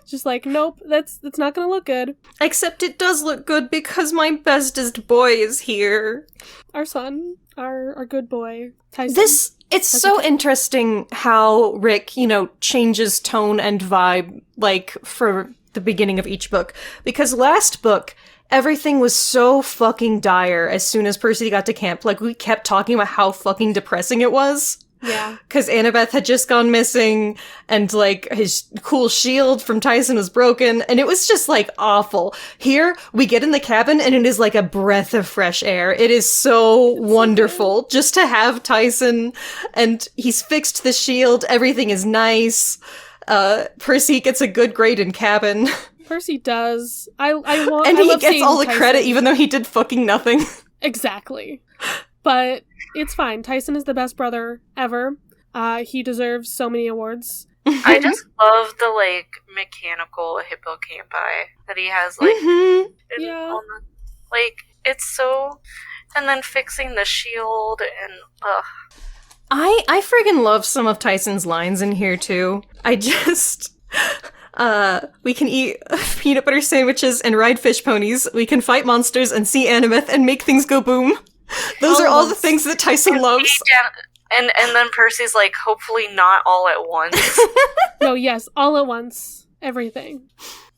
just like, nope, that's not gonna look good. Except it does look good because my bestest boy is here. Our son, our good boy, Tyson. It's so interesting how Rick, you know, changes tone and vibe, like, for the beginning of each book. Because last book, everything was so fucking dire as soon as Percy got to camp. Like, we kept talking about how fucking depressing it was. Yeah. Because Annabeth had just gone missing, and, like, his cool shield from Tyson was broken, and it was just, like, awful. Here, we get in the cabin, and it is like a breath of fresh air. It is so wonderful just to have Tyson, and he's fixed the shield, everything is nice. Percy gets a good grade in cabin. Percy does. And he gets all the credit, even though he did fucking nothing. Exactly. But it's fine. Tyson is the best brother ever. He deserves so many awards. I just love the, like, mechanical hippocampi that he has, like, like, it's so... And then fixing the shield and, ugh. I friggin' love some of Tyson's lines in here, too. I just... we can eat peanut butter sandwiches and ride fish ponies. We can fight monsters and see Annabeth and make things go boom. Those are all the things that Tyson loves. And then Percy's like, hopefully not all at once. No, yes, all at once. Everything.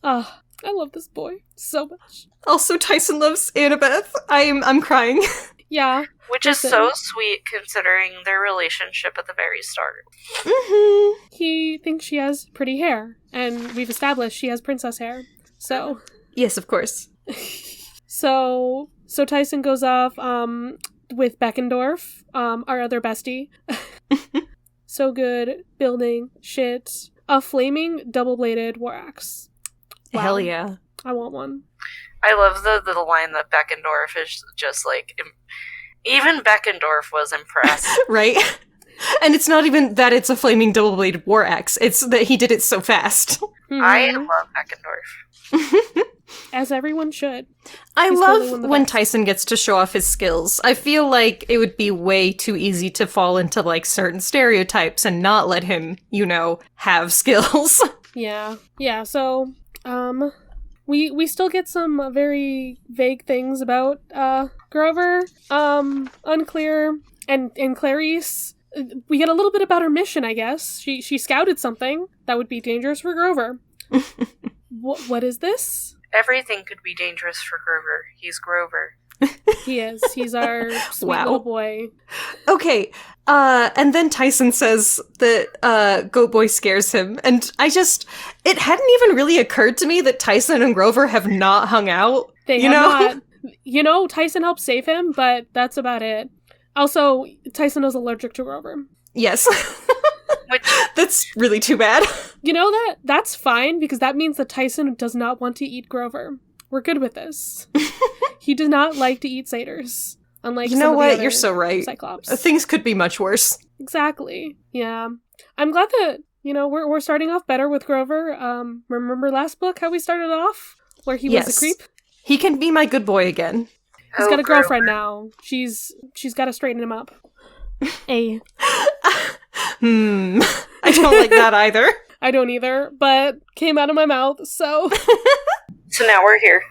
I love this boy so much. Also, Tyson loves Annabeth. I'm crying. Yeah. Which is so sweet considering their relationship at the very start. Mm-hmm. He thinks she has pretty hair, and we've established she has princess hair. So. Yes, of course. So Tyson goes off with Beckendorf, our other bestie. So good. Building shit. A flaming double-bladed war axe. Wow. Hell yeah. I want one. I love the line that Beckendorf is just like... Even Beckendorf was impressed. Right? And it's not even that it's a flaming double-bladed war axe. It's that he did it so fast. I love Beckendorf. As everyone should. I love when Tyson gets to show off his skills. I feel like it would be way too easy to fall into, like, certain stereotypes and not let him, you know, have skills. Yeah. Yeah, so, we still get some very vague things about, Grover, unclear, and Clarice. We get a little bit about her mission, I guess. She scouted something that would be dangerous for Grover. What is this? Everything could be dangerous for Grover. He's Grover. He is. He's our sweet little boy. Okay, and then Tyson says that, Goat Boy scares him, and it hadn't even really occurred to me that Tyson and Grover have not hung out. They have not. You know, Tyson helped save him, but that's about it. Also, Tyson is allergic to Grover. Yes. That's really too bad. You know that's fine, because that means that Tyson does not want to eat Grover. We're good with this. He does not like to eat satyrs. Unlike you know what? You're so right. Cyclops. Things could be much worse. Exactly. Yeah. I'm glad that, you know, we're starting off better with Grover. Remember last book how we started off? Where he was a creep? He can be my good boy again. He's got a girlfriend now. She's got to straighten him up. I don't like that either. I don't either, but came out of my mouth, so... So now we're here.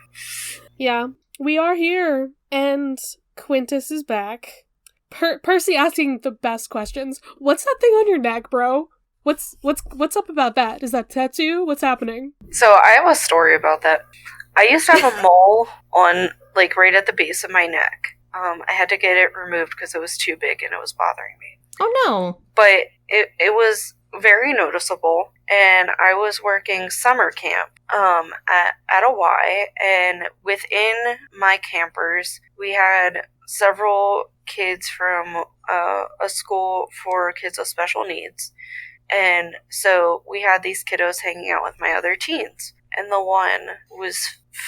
Yeah, we are here, and Quintus is back. Percy asking the best questions. What's that thing on your neck, bro? What's up about that? Is that tattoo? What's happening? So I have a story about that. I used to have a mole on, like, right at the base of my neck. I had to get it removed because it was too big and it was bothering me. Oh no. But it was very noticeable, and I was working summer camp at a Y, and within my campers, we had several kids from a school for kids with special needs. And so we had these kiddos hanging out with my other teens. And the one was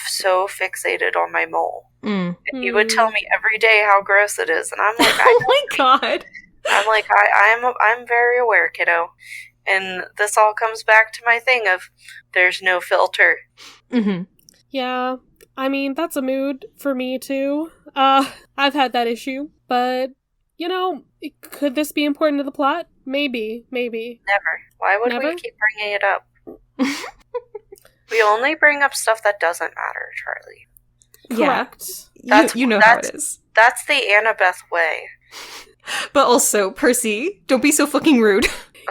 so fixated on my mole. And he would tell me every day how gross it is. And I'm like, oh my god. I'm like, I'm very aware, kiddo. And this all comes back to my thing of there's no filter. Mm-hmm. Yeah, I mean, that's a mood for me too. I've had that issue, but, you know, could this be important to the plot? Maybe. Never. Why would Never? we keep bringing it up? We only bring up stuff that doesn't matter, Charlie. Correct. Yeah. You know how it is. That's the Annabeth way. But also, Percy, don't be so fucking rude.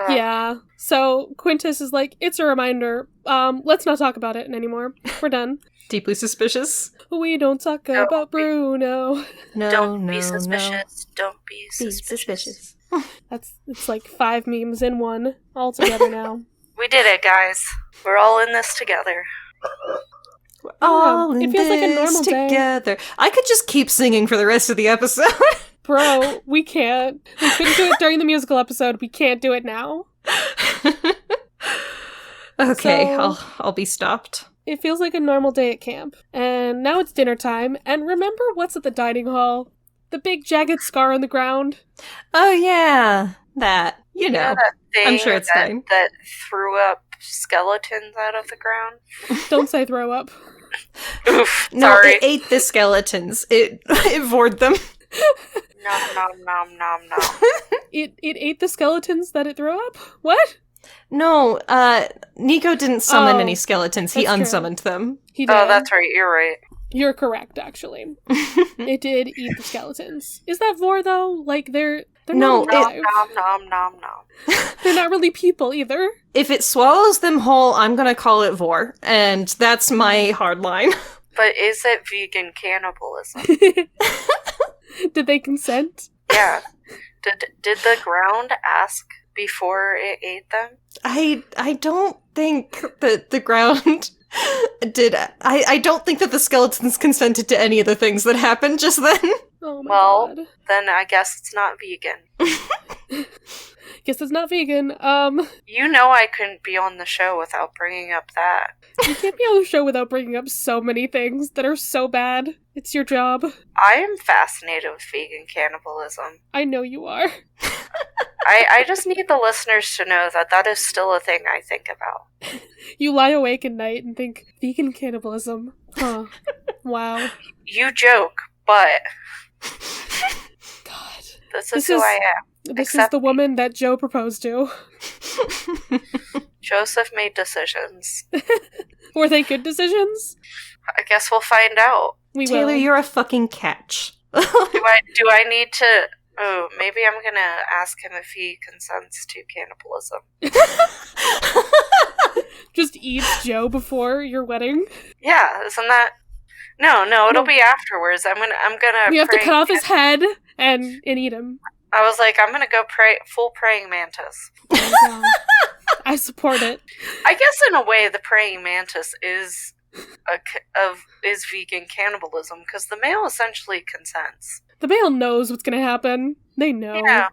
Yeah. So Quintus is like, it's a reminder. Let's not talk about it anymore. We're done. Deeply suspicious. We don't talk about Bruno. No, Don't be suspicious. Don't be Be suspicious. It's like 5 memes in one all together now. We did it, guys. We're all in this together. All it in feels like a this normal day. together. I could just keep singing for the rest of the episode. Bro, we can't. We couldn't do it during the musical episode. We can't do it now. Okay, So- I'll be stopped. It feels like a normal day at camp. And now it's dinner time. And remember what's at the dining hall? The big jagged scar on the ground. Oh yeah, that. You know. You know that thing I'm sure it's fine. that threw up skeletons out of the ground? Don't say throw up. Oof, No, sorry. it ate the skeletons. It vored them. Nom nom nom nom nom. It ate the skeletons that it threw up? What? No, Nico didn't summon Oh, any skeletons. He that's true. unsummoned them. He did. Oh, that's right. You're right. You're correct, actually. It did eat the skeletons. Is that vor, though? Like, they're No, not Nom alive. nom nom nom nom. They're not really people, either. If it swallows them whole, I'm gonna call it vor. And that's my hard line. But is it vegan cannibalism? Did they consent? Yeah. Did the ground ask before it ate them? I don't think that the ground did. I don't think that the skeletons consented to any of the things that happened just then. Oh my Well, god. then I guess it's not vegan. Guess it's not vegan. You know I couldn't be on the show without bringing up that. You can't be on the show without bringing up so many things that are so bad. It's your job. I am fascinated with vegan cannibalism. I know you are. I just need the listeners to know that that is still a thing I think about. You lie awake at night and think, vegan cannibalism. Huh. Wow. You joke, but God. this This is who is- I am. This is Accept the me. woman that Joe proposed to. Joseph made decisions. Were they good decisions? I guess we'll find out. We Taylor, will. you're a fucking catch. Do I need to... Oh, maybe I'm gonna ask him if he consents to cannibalism. Just eat Joe before your wedding. Yeah, isn't that... No, it'll be afterwards. I'm gonna You have to pray- cut off his head and eat him. I was like, I'm gonna go full praying mantis. Oh my God. I support it. I guess in a way, the praying mantis is is vegan cannibalism because the male essentially consents. The male knows what's gonna happen. They know. Yeah.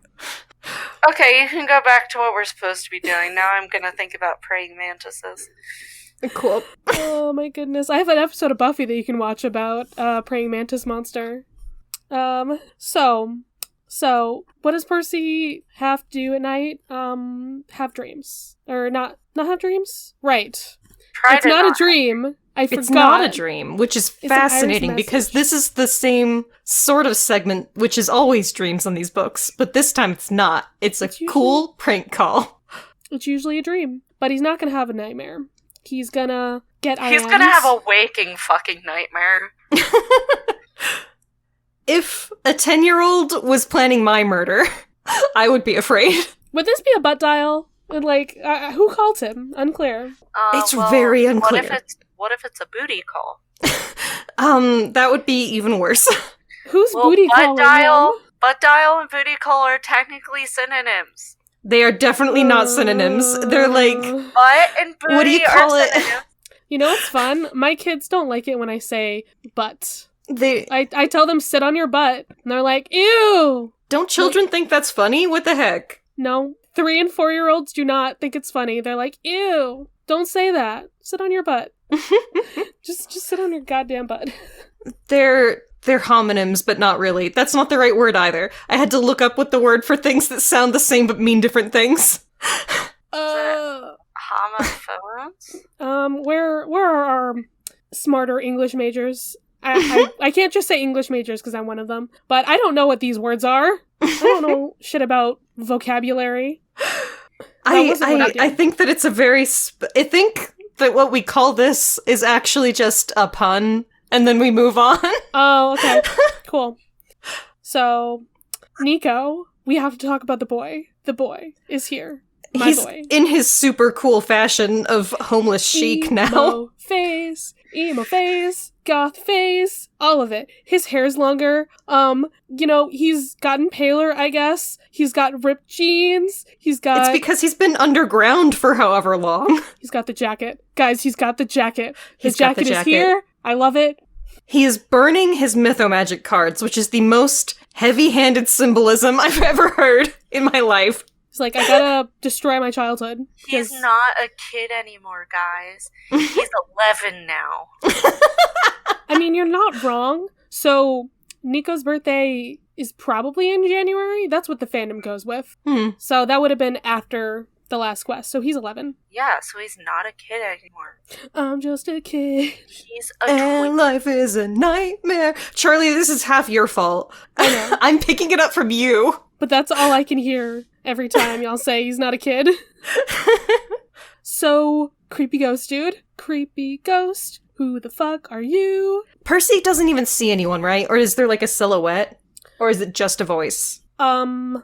Okay, you can go back to what we're supposed to be doing. Now I'm gonna think about praying mantises. Cool. Oh my goodness. I have an episode of Buffy that you can watch about praying mantis monster. So what does Percy have to do at night? Have dreams. Or not have dreams? Right. Try It's to not a not. dream. I forgot. It's not a dream, which is It's an Iris fascinating because message. this is the same sort of segment, which is always dreams on these books, but this time it's not. It's a cool prank call. It's usually a dream, but he's not gonna have a nightmare. He's gonna get He's gonna have a waking fucking nightmare. If a 10-year-old was planning my murder, I would be afraid. Would this be a butt dial? And, like, who called him? Unclear. It's very unclear. What if it's a booty call? That would be even worse. Who's booty calling him? Butt dial and booty call are technically synonyms. They are definitely not synonyms. They're like, butt and booty what do you call are it? synonyms. You know what's fun? My kids don't like it when I say butt. They I tell them sit on your butt, and they're like, ew! don't children think that's funny? What the heck? No, 3 and 4-year-olds do not think it's funny. They're like, ew! Don't say that. Sit on your butt. just sit on your goddamn butt. They're homonyms, but not really. That's not the right word either. I had to look up what the word for things that sound the same but mean different things. Homophones? Where are our smarter English majors? I can't just say English majors because I'm one of them, but I don't know what these words are. I don't know shit about vocabulary. I think that it's a very... I think that what we call this is actually just a pun, and then we move on. Oh, okay. Cool. So, Nico, we have to talk about the boy. The boy is here. He's boy. in his super cool fashion of homeless chic now. Emo face, goth face, all of it. His hair's longer. He's gotten paler, I guess. He's got ripped jeans. It's because he's been underground for however long. He's got the jacket. Guys, he's got the jacket. His jacket is here. I love it. He is burning his mythomagic cards, which is the most heavy-handed symbolism I've ever heard in my life. He's like, I gotta destroy my childhood. He's not a kid anymore, guys. He's 11 now. I mean, you're not wrong. So, Nico's birthday is probably in January. That's what the fandom goes with. So that would have been after the last quest. So he's 11. Yeah, so he's not a kid anymore. I'm just a kid. He's a And life is a nightmare. Charlie, this is half your fault. I know. I'm picking it up from you. But that's all I can hear every time y'all say he's not a kid. So, creepy ghost dude. Creepy ghost. Who the fuck are you? Percy doesn't even see anyone, right? Or is there like a silhouette? Or is it just a voice? You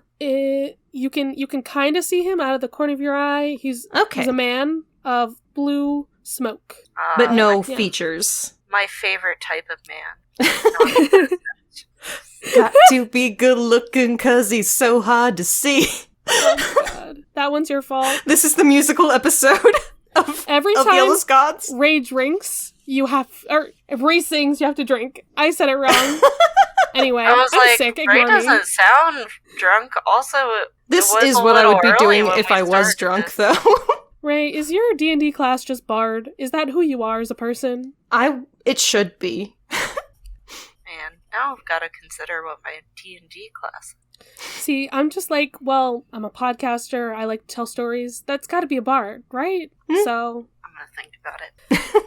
can kind of see him out of the corner of your eye. He's a man of blue smoke. But no features. My favorite type of man. Got to be good looking cause he's so hard to see. Oh God. That one's your fault. This is the musical episode of Yellow Scots. Ray drinks, Ray sings, you have to drink. I said it wrong. Anyway, I'm sick. Ray doesn't sound drunk. Also, this is what I would be doing if I was drunk, though. Ray, is your D&D class just Bard? Is that who you are as a person? It should be. Man, now I've got to consider what my D&D class is. See, I'm just like, well, I'm a podcaster. I like to tell stories. That's got to be a Bard, right? So I'm going to think about it.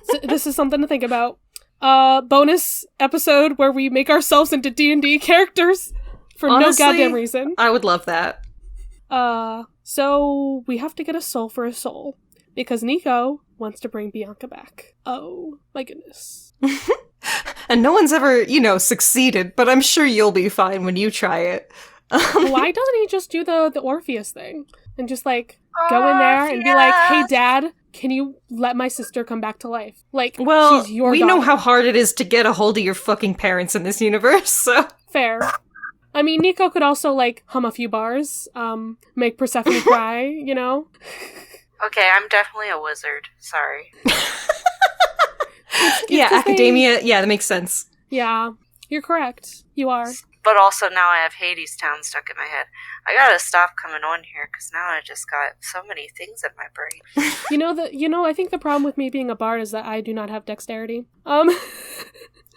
So this is something to think about. Bonus episode where we make ourselves into D&D characters for Honestly, no goddamn reason. I would love that. So we have to get a soul for a soul because Nico wants to bring Bianca back. Oh my goodness. And no one's ever, succeeded, but I'm sure you'll be fine when you try it. Why doesn't he just do the Orpheus thing and just like go in there and be like, hey dad, can you let my sister come back to life? Like, well, she's your we daughter. know how hard it is to get a hold of your fucking parents in this universe, so. Fair. I mean, Nico could also, like, hum a few bars, make Persephone cry, Okay, I'm definitely a wizard. Sorry. It's academia, that makes sense. Yeah, you're correct. You are. But also now I have Hades Town stuck in my head. I gotta stop coming on here, because now I just got so many things in my brain. I think the problem with me being a bard is that I do not have dexterity.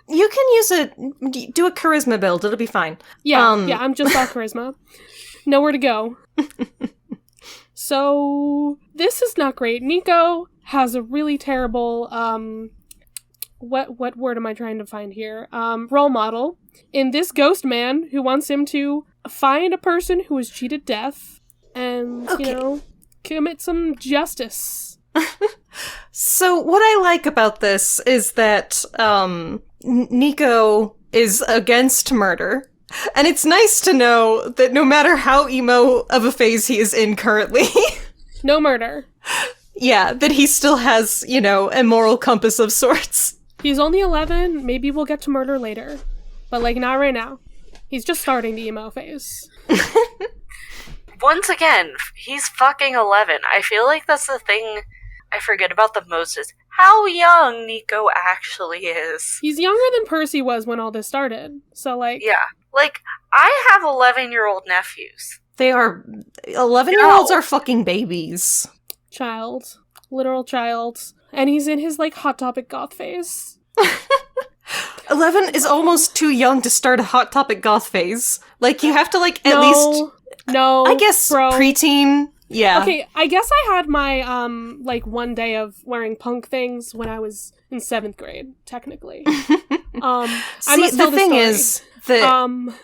You can do a charisma build, it'll be fine. Yeah, I'm just all charisma. Nowhere to go. So, this is not great. Nico has a really terrible, what word am I trying to find here? Role model. In this ghost man who wants him to find a person who has cheated death and, commit some justice. So what I like about this is that Nico is against murder. And it's nice to know that no matter how emo of a phase he is in currently... no murder. Yeah, that he still has, a moral compass of sorts. He's only 11, maybe we'll get to murder later. But, not right now. He's just starting the emo phase. Once again, he's fucking 11. I feel like that's the thing I forget about the most is how young Nico actually is. He's younger than Percy was when all this started. So, Yeah. I have 11-year-old nephews. They are... 11-year-olds are fucking babies. Child. Literal child. And he's in his, Hot Topic goth phase. 11 is almost too young to start a Hot Topic goth phase. You have to, at least... No, I guess bro. Preteen... Yeah. Okay, I guess I had my, one day of wearing punk things when I was in 7th grade, technically. I must tell the thing story. Is that...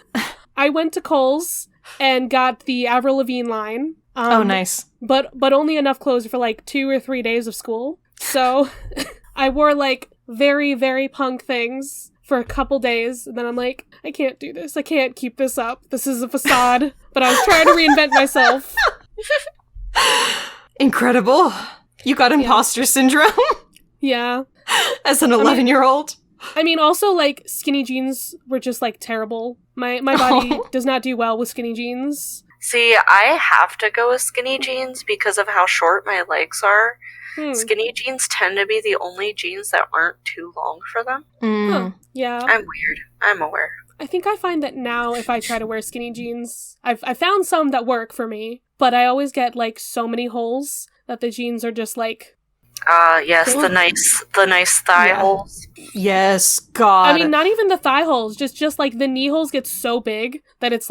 I went to Kohl's and got the Avril Lavigne line. Oh, nice. But only enough clothes for 2 or 3 days of school. So I wore very, very punk things for a couple days. And then I'm like, I can't do this. I can't keep this up. This is a facade. But I was trying to reinvent myself. Incredible. You got imposter syndrome? Yeah. As an 11-year-old? I mean, also, skinny jeans were just, terrible. My body does not do well with skinny jeans. See, I have to go with skinny jeans because of how short my legs are. Skinny jeans tend to be the only jeans that aren't too long for them. Huh. Yeah. I'm weird. I'm aware. I think I find that now if I try to wear skinny jeans, I found some that work for me, but I always get, so many holes that the jeans are just, yes, the nice thigh holes. Yes, God. I mean, not even the thigh holes, just the knee holes get so big that it's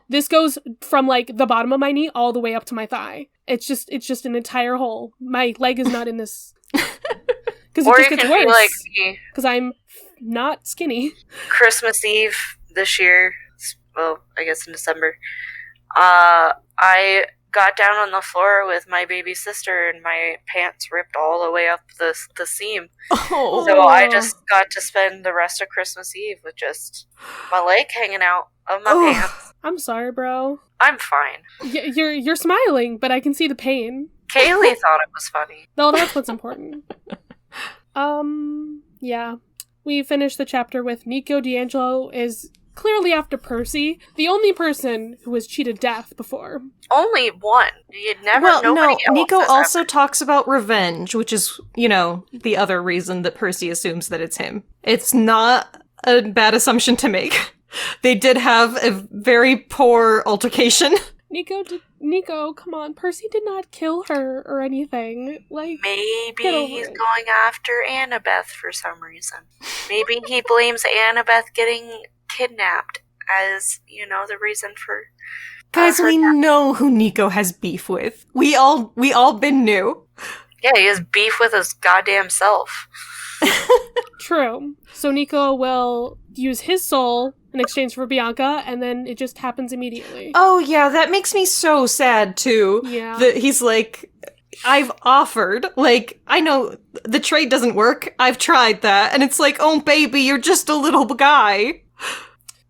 this goes from the bottom of my knee all the way up to my thigh. It's just an entire hole. My leg is not in this. Because it just gets worse. Or you can be because I'm not skinny. Christmas Eve this year, well, I guess in December, I got down on the floor with my baby sister and my pants ripped all the way up the seam. Oh. So I just got to spend the rest of Christmas Eve with just my leg hanging out of my pants. I'm sorry, bro. I'm fine. You're smiling, but I can see the pain. Kaylee thought it was funny. No, that's what's important. Yeah. We finished the chapter with Nico D'Angelo is clearly after Percy, the only person who has cheated death before. Only one. You'd never know. No, Nico also talks about revenge, which is, the other reason that Percy assumes that it's him. It's not a bad assumption to make. They did have a very poor altercation. Nico, come on. Percy did not kill her or anything. Maybe he's going after Annabeth for some reason. Maybe he blames Annabeth getting kidnapped as, the reason for... Guys, we know who Nico has beef with. We all been knew. Yeah, he has beef with his goddamn self. True. So Nico will use his soul in exchange for Bianca, and then it just happens immediately. Oh, yeah, that makes me so sad, too. Yeah. That he's I've offered. I know the trade doesn't work. I've tried that. And it's oh, baby, you're just a little guy.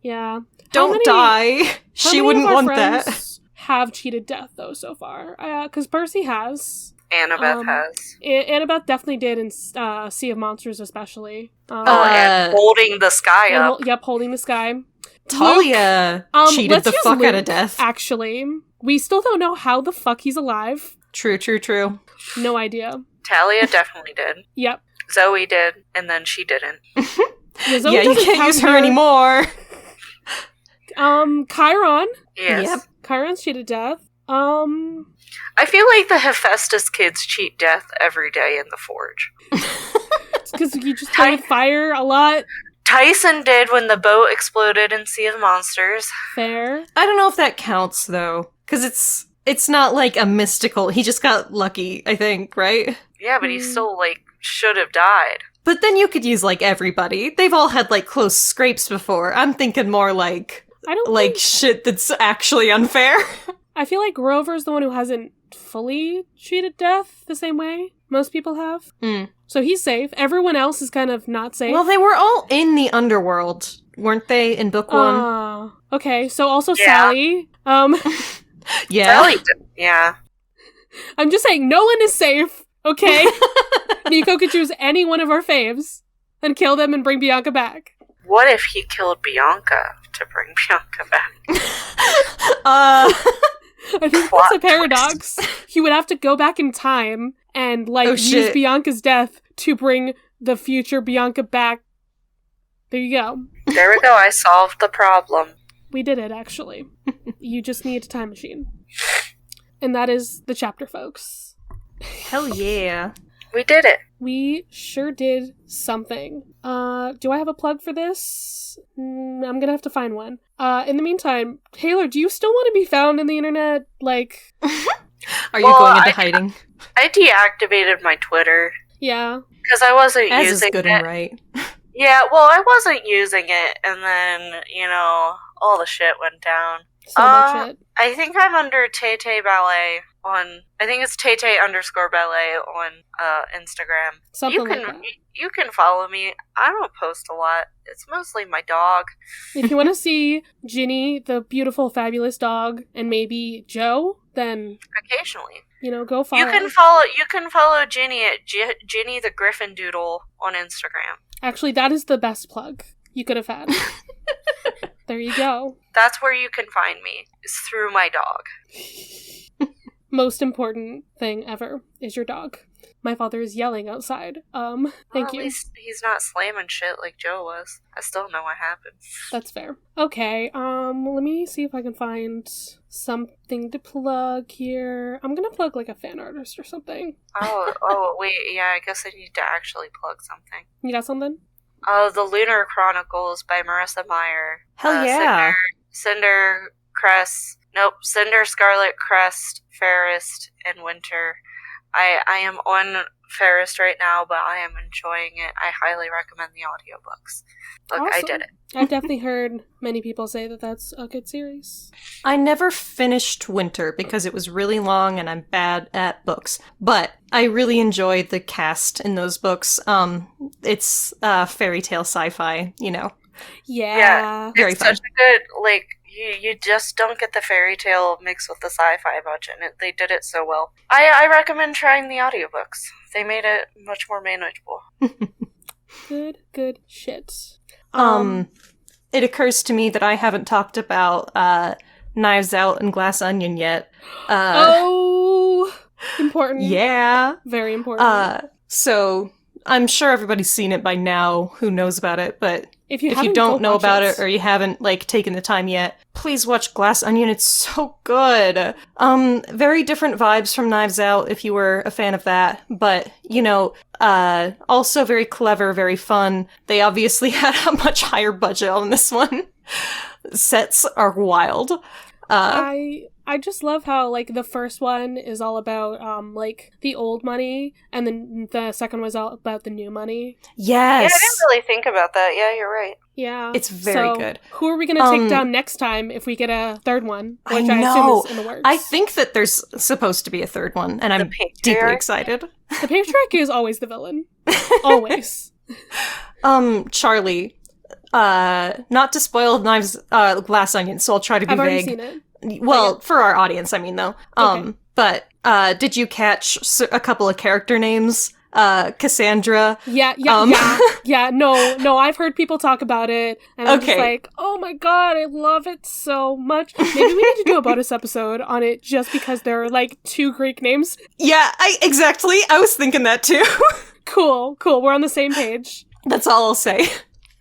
Yeah. Don't die. She wouldn't want that. Have cheated death, though, so far. Because Percy has. Annabeth has. Annabeth definitely did in Sea of Monsters, especially. And holding the sky up. Yep, holding the sky. Talia cheated the fuck out of death. Actually, we still don't know how the fuck he's alive. True. No idea. Talia definitely did. Yep. Zoe did, and then she didn't. Yeah, you can't use her anymore. Chiron. Yes. Yep. Chiron's cheated death. I feel like the Hephaestus kids cheat death every day in the Forge. It's because you just play with fire a lot. Tyson did when the boat exploded in Sea of Monsters. Fair. I don't know if that counts, though. Because it's not a mystical... He just got lucky, I think, right? Yeah, but he still, should have died. But then you could use, like, everybody. They've all had, like, close scrapes before. I'm thinking more like, shit that's actually unfair. I feel like Grover's the one who hasn't fully treated death the same way most people have. So he's safe. Everyone else is kind of not safe. Well, they were all in the Underworld, weren't they, in book 1? Okay, so also Sally. Yeah. Sally, yeah. I'm just saying, no one is safe, okay? Nico could choose any one of our faves and kill them and bring Bianca back. What if he killed Bianca to bring Bianca back? I think that's a paradox. He would have to go back in time and, use Bianca's death to bring the future Bianca back. There you go. There we go, I solved the problem. We did it, actually. You just need a time machine. And that is the chapter, folks. Hell yeah. We did it. We sure did something. Do I have a plug for this? I'm gonna have to find one. In the meantime, Taylor, do you still want to be found in the internet? Like... Are you going into hiding? I deactivated my Twitter. Yeah. Because I wasn't using it. As is good and right. Yeah, well, I wasn't using it, and then, all the shit went down. So much shit. I think I'm under Tay Ballet on... I think it's Tay _ballet on Instagram. Something like that. You can follow me. I don't post a lot. It's mostly my dog. If you want to see Ginny, the beautiful, fabulous dog, and maybe Joe, then... Occasionally. Go follow. You can follow Ginny at Ginny the Griffin Doodle on Instagram. Actually, that is the best plug you could have had. There you go. That's where you can find me. Is through my dog. Most important thing ever is your dog. My father is yelling outside. Thank you. At least he's not slamming shit like Joe was. I still know what happened. That's fair. Okay, let me see if I can find something to plug here. I'm gonna plug, like, a fan artist or something. Oh, wait, yeah, I guess I need to actually plug something. You got something? The Lunar Chronicles by Marissa Meyer. Hell yeah. Cinder, Scarlet, Crest, Fairest, and Winter. I am on Fairest right now, but I am enjoying it. I highly recommend the audiobooks. Look, awesome. I did it. I've definitely heard many people say that that's a good series. I never finished Winter because it was really long and I'm bad at books. But I really enjoyed the cast in those books. It's fairy tale sci-fi, Yeah. It's such a good, you just don't get the fairy tale mixed with the sci-fi much, and they did it so well. I recommend trying the audiobooks. They made it much more manageable. Good shit. It occurs to me that I haven't talked about Knives Out and Glass Onion yet. Important. Yeah. Very important. So I'm sure everybody's seen it by now who knows about it, but if you don't know about it or you haven't, taken the time yet, please watch Glass Onion. It's so good. Very different vibes from Knives Out if you were a fan of that, but, also very clever, very fun. They obviously had a much higher budget on this one. Sets are wild. I just love how, the first one is all about, the old money, and then the second was all about the new money. Yes! Yeah, I didn't really think about that. Yeah, you're right. Yeah. It's very good. Who are we going to take down next time if we get a third one? Which I assume is in the works. I think that there's supposed to be a third one, and I'm deeply excited. The patriarchy is always the villain. Always. Charlie, not to spoil Glass Onion, so I'll try to be I've already vague. seen it. Well, for our audience, I mean, though. Okay. But did you catch a couple of character names? Cassandra. Yeah. No, I've heard people talk about it, and I'm just like, oh my god, I love it so much. Maybe we need to do a bonus episode on it just because there are, 2 Greek names. Yeah, exactly. I was thinking that, too. Cool. We're on the same page. That's all I'll say.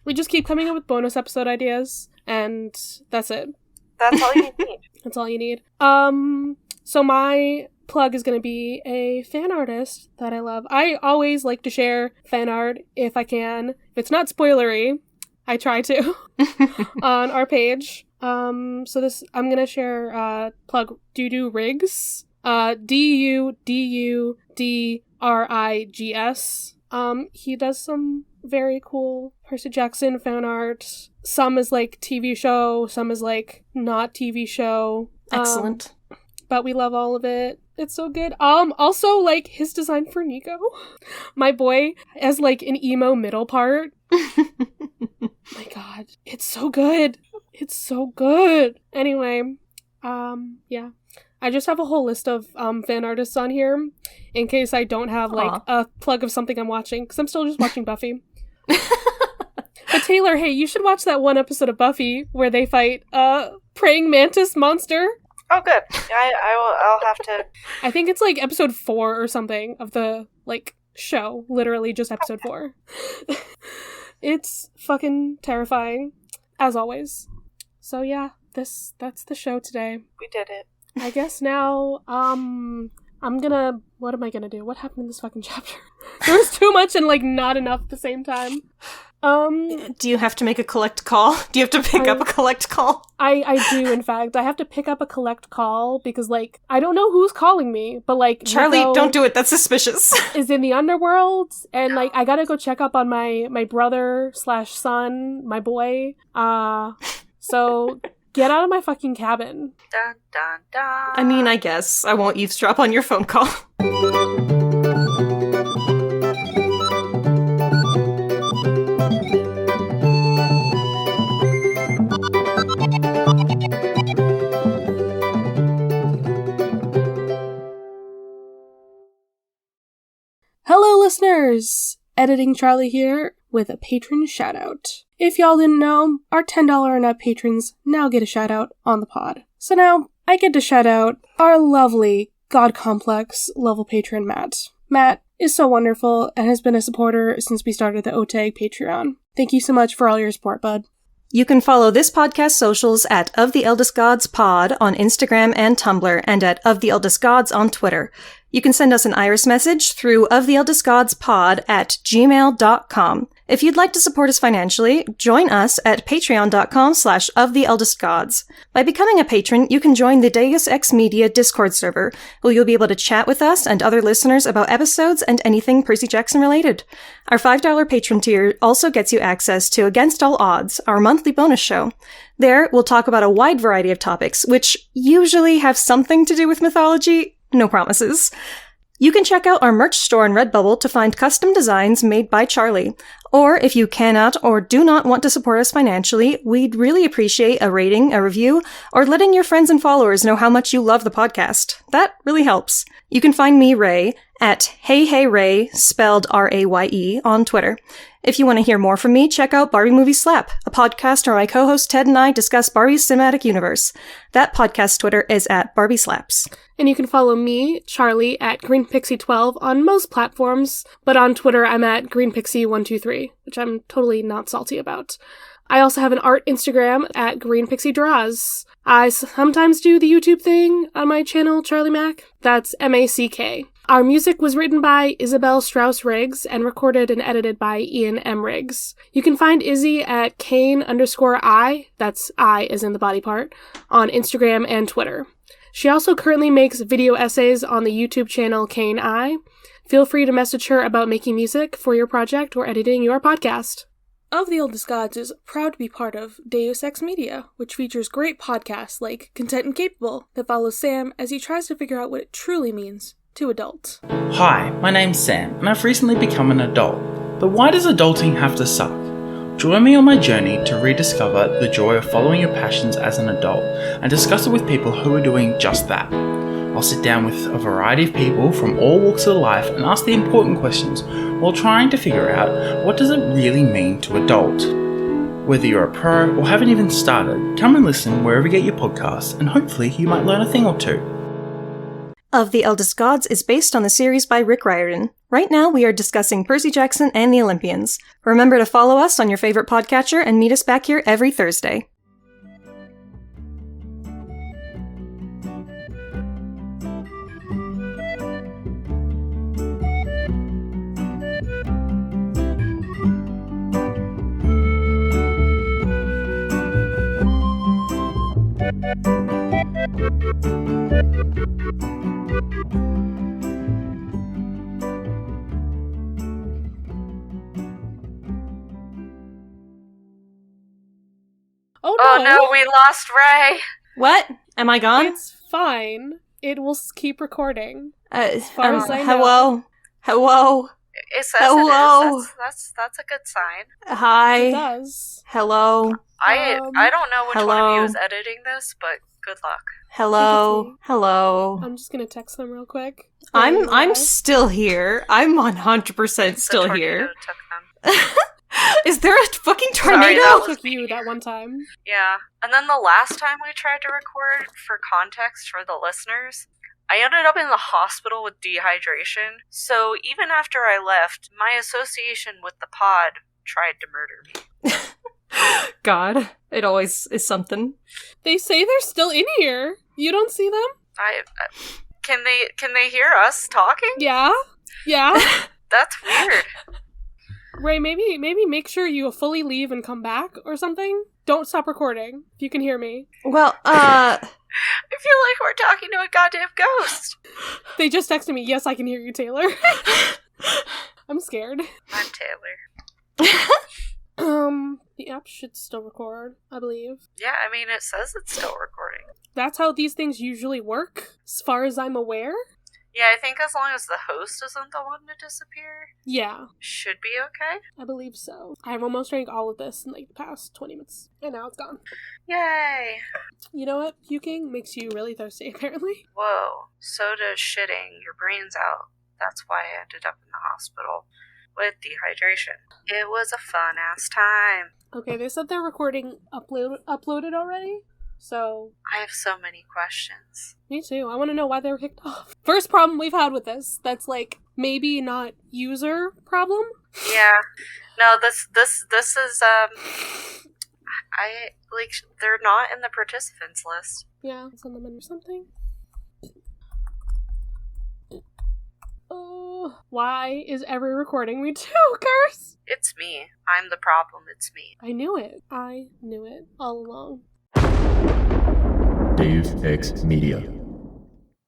We just keep coming up with bonus episode ideas, and that's it. That's all you need. That's all you need. So my plug is going to be a fan artist that I love. I always like to share fan art if I can. If it's not spoilery, I try to on our page. I'm going to share plug Dudu Riggs. DUDUDRIGS. He does some very cool Percy Jackson fan art. Some is like TV show, some is like not TV show. Excellent. But we love all of it. It's so good. Also, like, his design for Nico. My boy has, like, an emo middle part. My god. It's so good. It's so good. Anyway, yeah. I just have a whole list of fan artists on here in case I don't have, like, a plug of something I'm watching, because I'm still just watching Buffy. But Taylor, hey, you should watch that one episode of Buffy where they fight a praying mantis monster. Oh, good. I'll have to. I think it's like episode 4 or something of the like show. Literally just episode 4. It's fucking terrifying, as always. So yeah, that's the show today. We did it. I guess now, what am I gonna do? What happened in this fucking chapter? There was too much and like not enough at the same time. Do you have to make a collect call? Do you have to pick up a collect call? I do, in fact. I have to pick up a collect call because, like, I don't know who's calling me, but, like... Charlie, Nico don't do it. That's suspicious. ...is in the Underworld, and, like, I gotta go check up on my brother/son, my boy. So, get out of my fucking cabin. Dun, dun, dun. I mean, I guess. I won't eavesdrop on your phone call. Hello, listeners! Editing Charlie here with a patron shoutout. If y'all didn't know, our $10 and up patrons now get a shoutout on the pod. So now, I get to shout out our lovely God Complex level patron, Matt. Matt is so wonderful and has been a supporter since we started the OTAG Patreon. Thank you so much for all your support, bud. You can follow this podcast socials at Of the Eldest Gods Pod on Instagram and Tumblr, and at Of the Eldest Gods on Twitter. You can send us an iris message through oftheeldestgodspod@gmail.com. If you'd like to support us financially, join us at patreon.com/oftheeldestgods. By becoming a patron, you can join the Deus Ex Media Discord server, where you'll be able to chat with us and other listeners about episodes and anything Percy Jackson related. Our $5 patron tier also gets you access to Against All Odds, our monthly bonus show. There, we'll talk about a wide variety of topics, which usually have something to do with mythology. No promises. You can check out our merch store on Redbubble to find custom designs made by Charlie. Or if you cannot or do not want to support us financially, we'd really appreciate a rating, a review, or letting your friends and followers know how much you love the podcast. That really helps. You can find me, Ray, at HeyHeyRay, spelled R-A-Y-E, on Twitter. If you want to hear more from me, check out Barbie Movie Slap, a podcast where my co-host Ted and I discuss Barbie's cinematic universe. That podcast Twitter is at Barbie Slaps. And you can follow me, Charlie, at GreenPixie12 on most platforms, but on Twitter I'm at GreenPixie123, which I'm totally not salty about. I also have an art Instagram at GreenPixieDraws. I sometimes do the YouTube thing on my channel, Charlie Mac. That's M-A-C-K. Our music was written by Isabel Strauss-Riggs and recorded and edited by Ian M. Riggs. You can find Izzy at Kane_I, that's I as in the body part, on Instagram and Twitter. She also currently makes video essays on the YouTube channel Kane I. Feel free to message her about making music for your project or editing your podcast. Of the Eldest Gods is proud to be part of Deus Ex Media, which features great podcasts like Content and Capable that follows Sam as he tries to figure out what it truly means to adult. Hi, my name's Sam, and I've recently become an adult. But why does adulting have to suck? Join me on my journey to rediscover the joy of following your passions as an adult, and discuss it with people who are doing just that. I'll sit down with a variety of people from all walks of life and ask the important questions while trying to figure out what does it really mean to adult. Whether you're a pro or haven't even started, come and listen wherever you get your podcasts, and hopefully you might learn a thing or two. Of the Eldest Gods is based on the series by Rick Riordan. Right now, we are discussing Percy Jackson and the Olympians. Remember to follow us on your favorite podcatcher and meet us back here every Thursday. Oh no, we lost Ray. What? Am I gone? It's fine. It will keep recording. As far as I know. Hello? Hello? It says Hello? it is. That's a good sign. Hi? It does. Hello? I don't know which one of you is editing this, but good luck. Hello? Hello? I'm just gonna text them real quick. I'm still here. I'm 100% still The here. tornado took them. Is there a fucking Sorry, tornado? that It was took you that one time. Yeah. And then the last time we tried to record, for context for the listeners, I ended up in the hospital with dehydration. So even after I left, my association with the pod tried to murder me. God, it always is something. They say they're still in here. You don't see them? Can they hear us talking? Yeah. Yeah. That's weird. Ray, maybe make sure you fully leave and come back or something. Don't stop recording if you can hear me. Well, I feel like we're talking to a goddamn ghost. They just texted me. Yes, I can hear you, Taylor. I'm scared. I'm Taylor. The app should still record, I believe. Yeah, I mean, it says it's still recording. That's how these things usually work, as far as I'm aware. Yeah, I think as long as the host isn't the one to disappear, Yeah, should be okay. I believe so. I've almost drank all of this in like the past 20 minutes, and now it's gone. Yay! You know what? Puking makes you really thirsty, apparently. Whoa, so does shitting. Your brain's out. That's why I ended up in the hospital with dehydration. It was a fun-ass time. Okay, they said their recording uploaded already, so... I have so many questions. Me too. I want to know why they were kicked off. First problem we've had with this. That's like, maybe not user problem? Yeah. No, this is, they're not in the participants list. Yeah, send them in or something. Oh, why is every recording we do curse? It's me. I'm the problem. It's me. I knew it. I knew it all along. Deus Ex Media.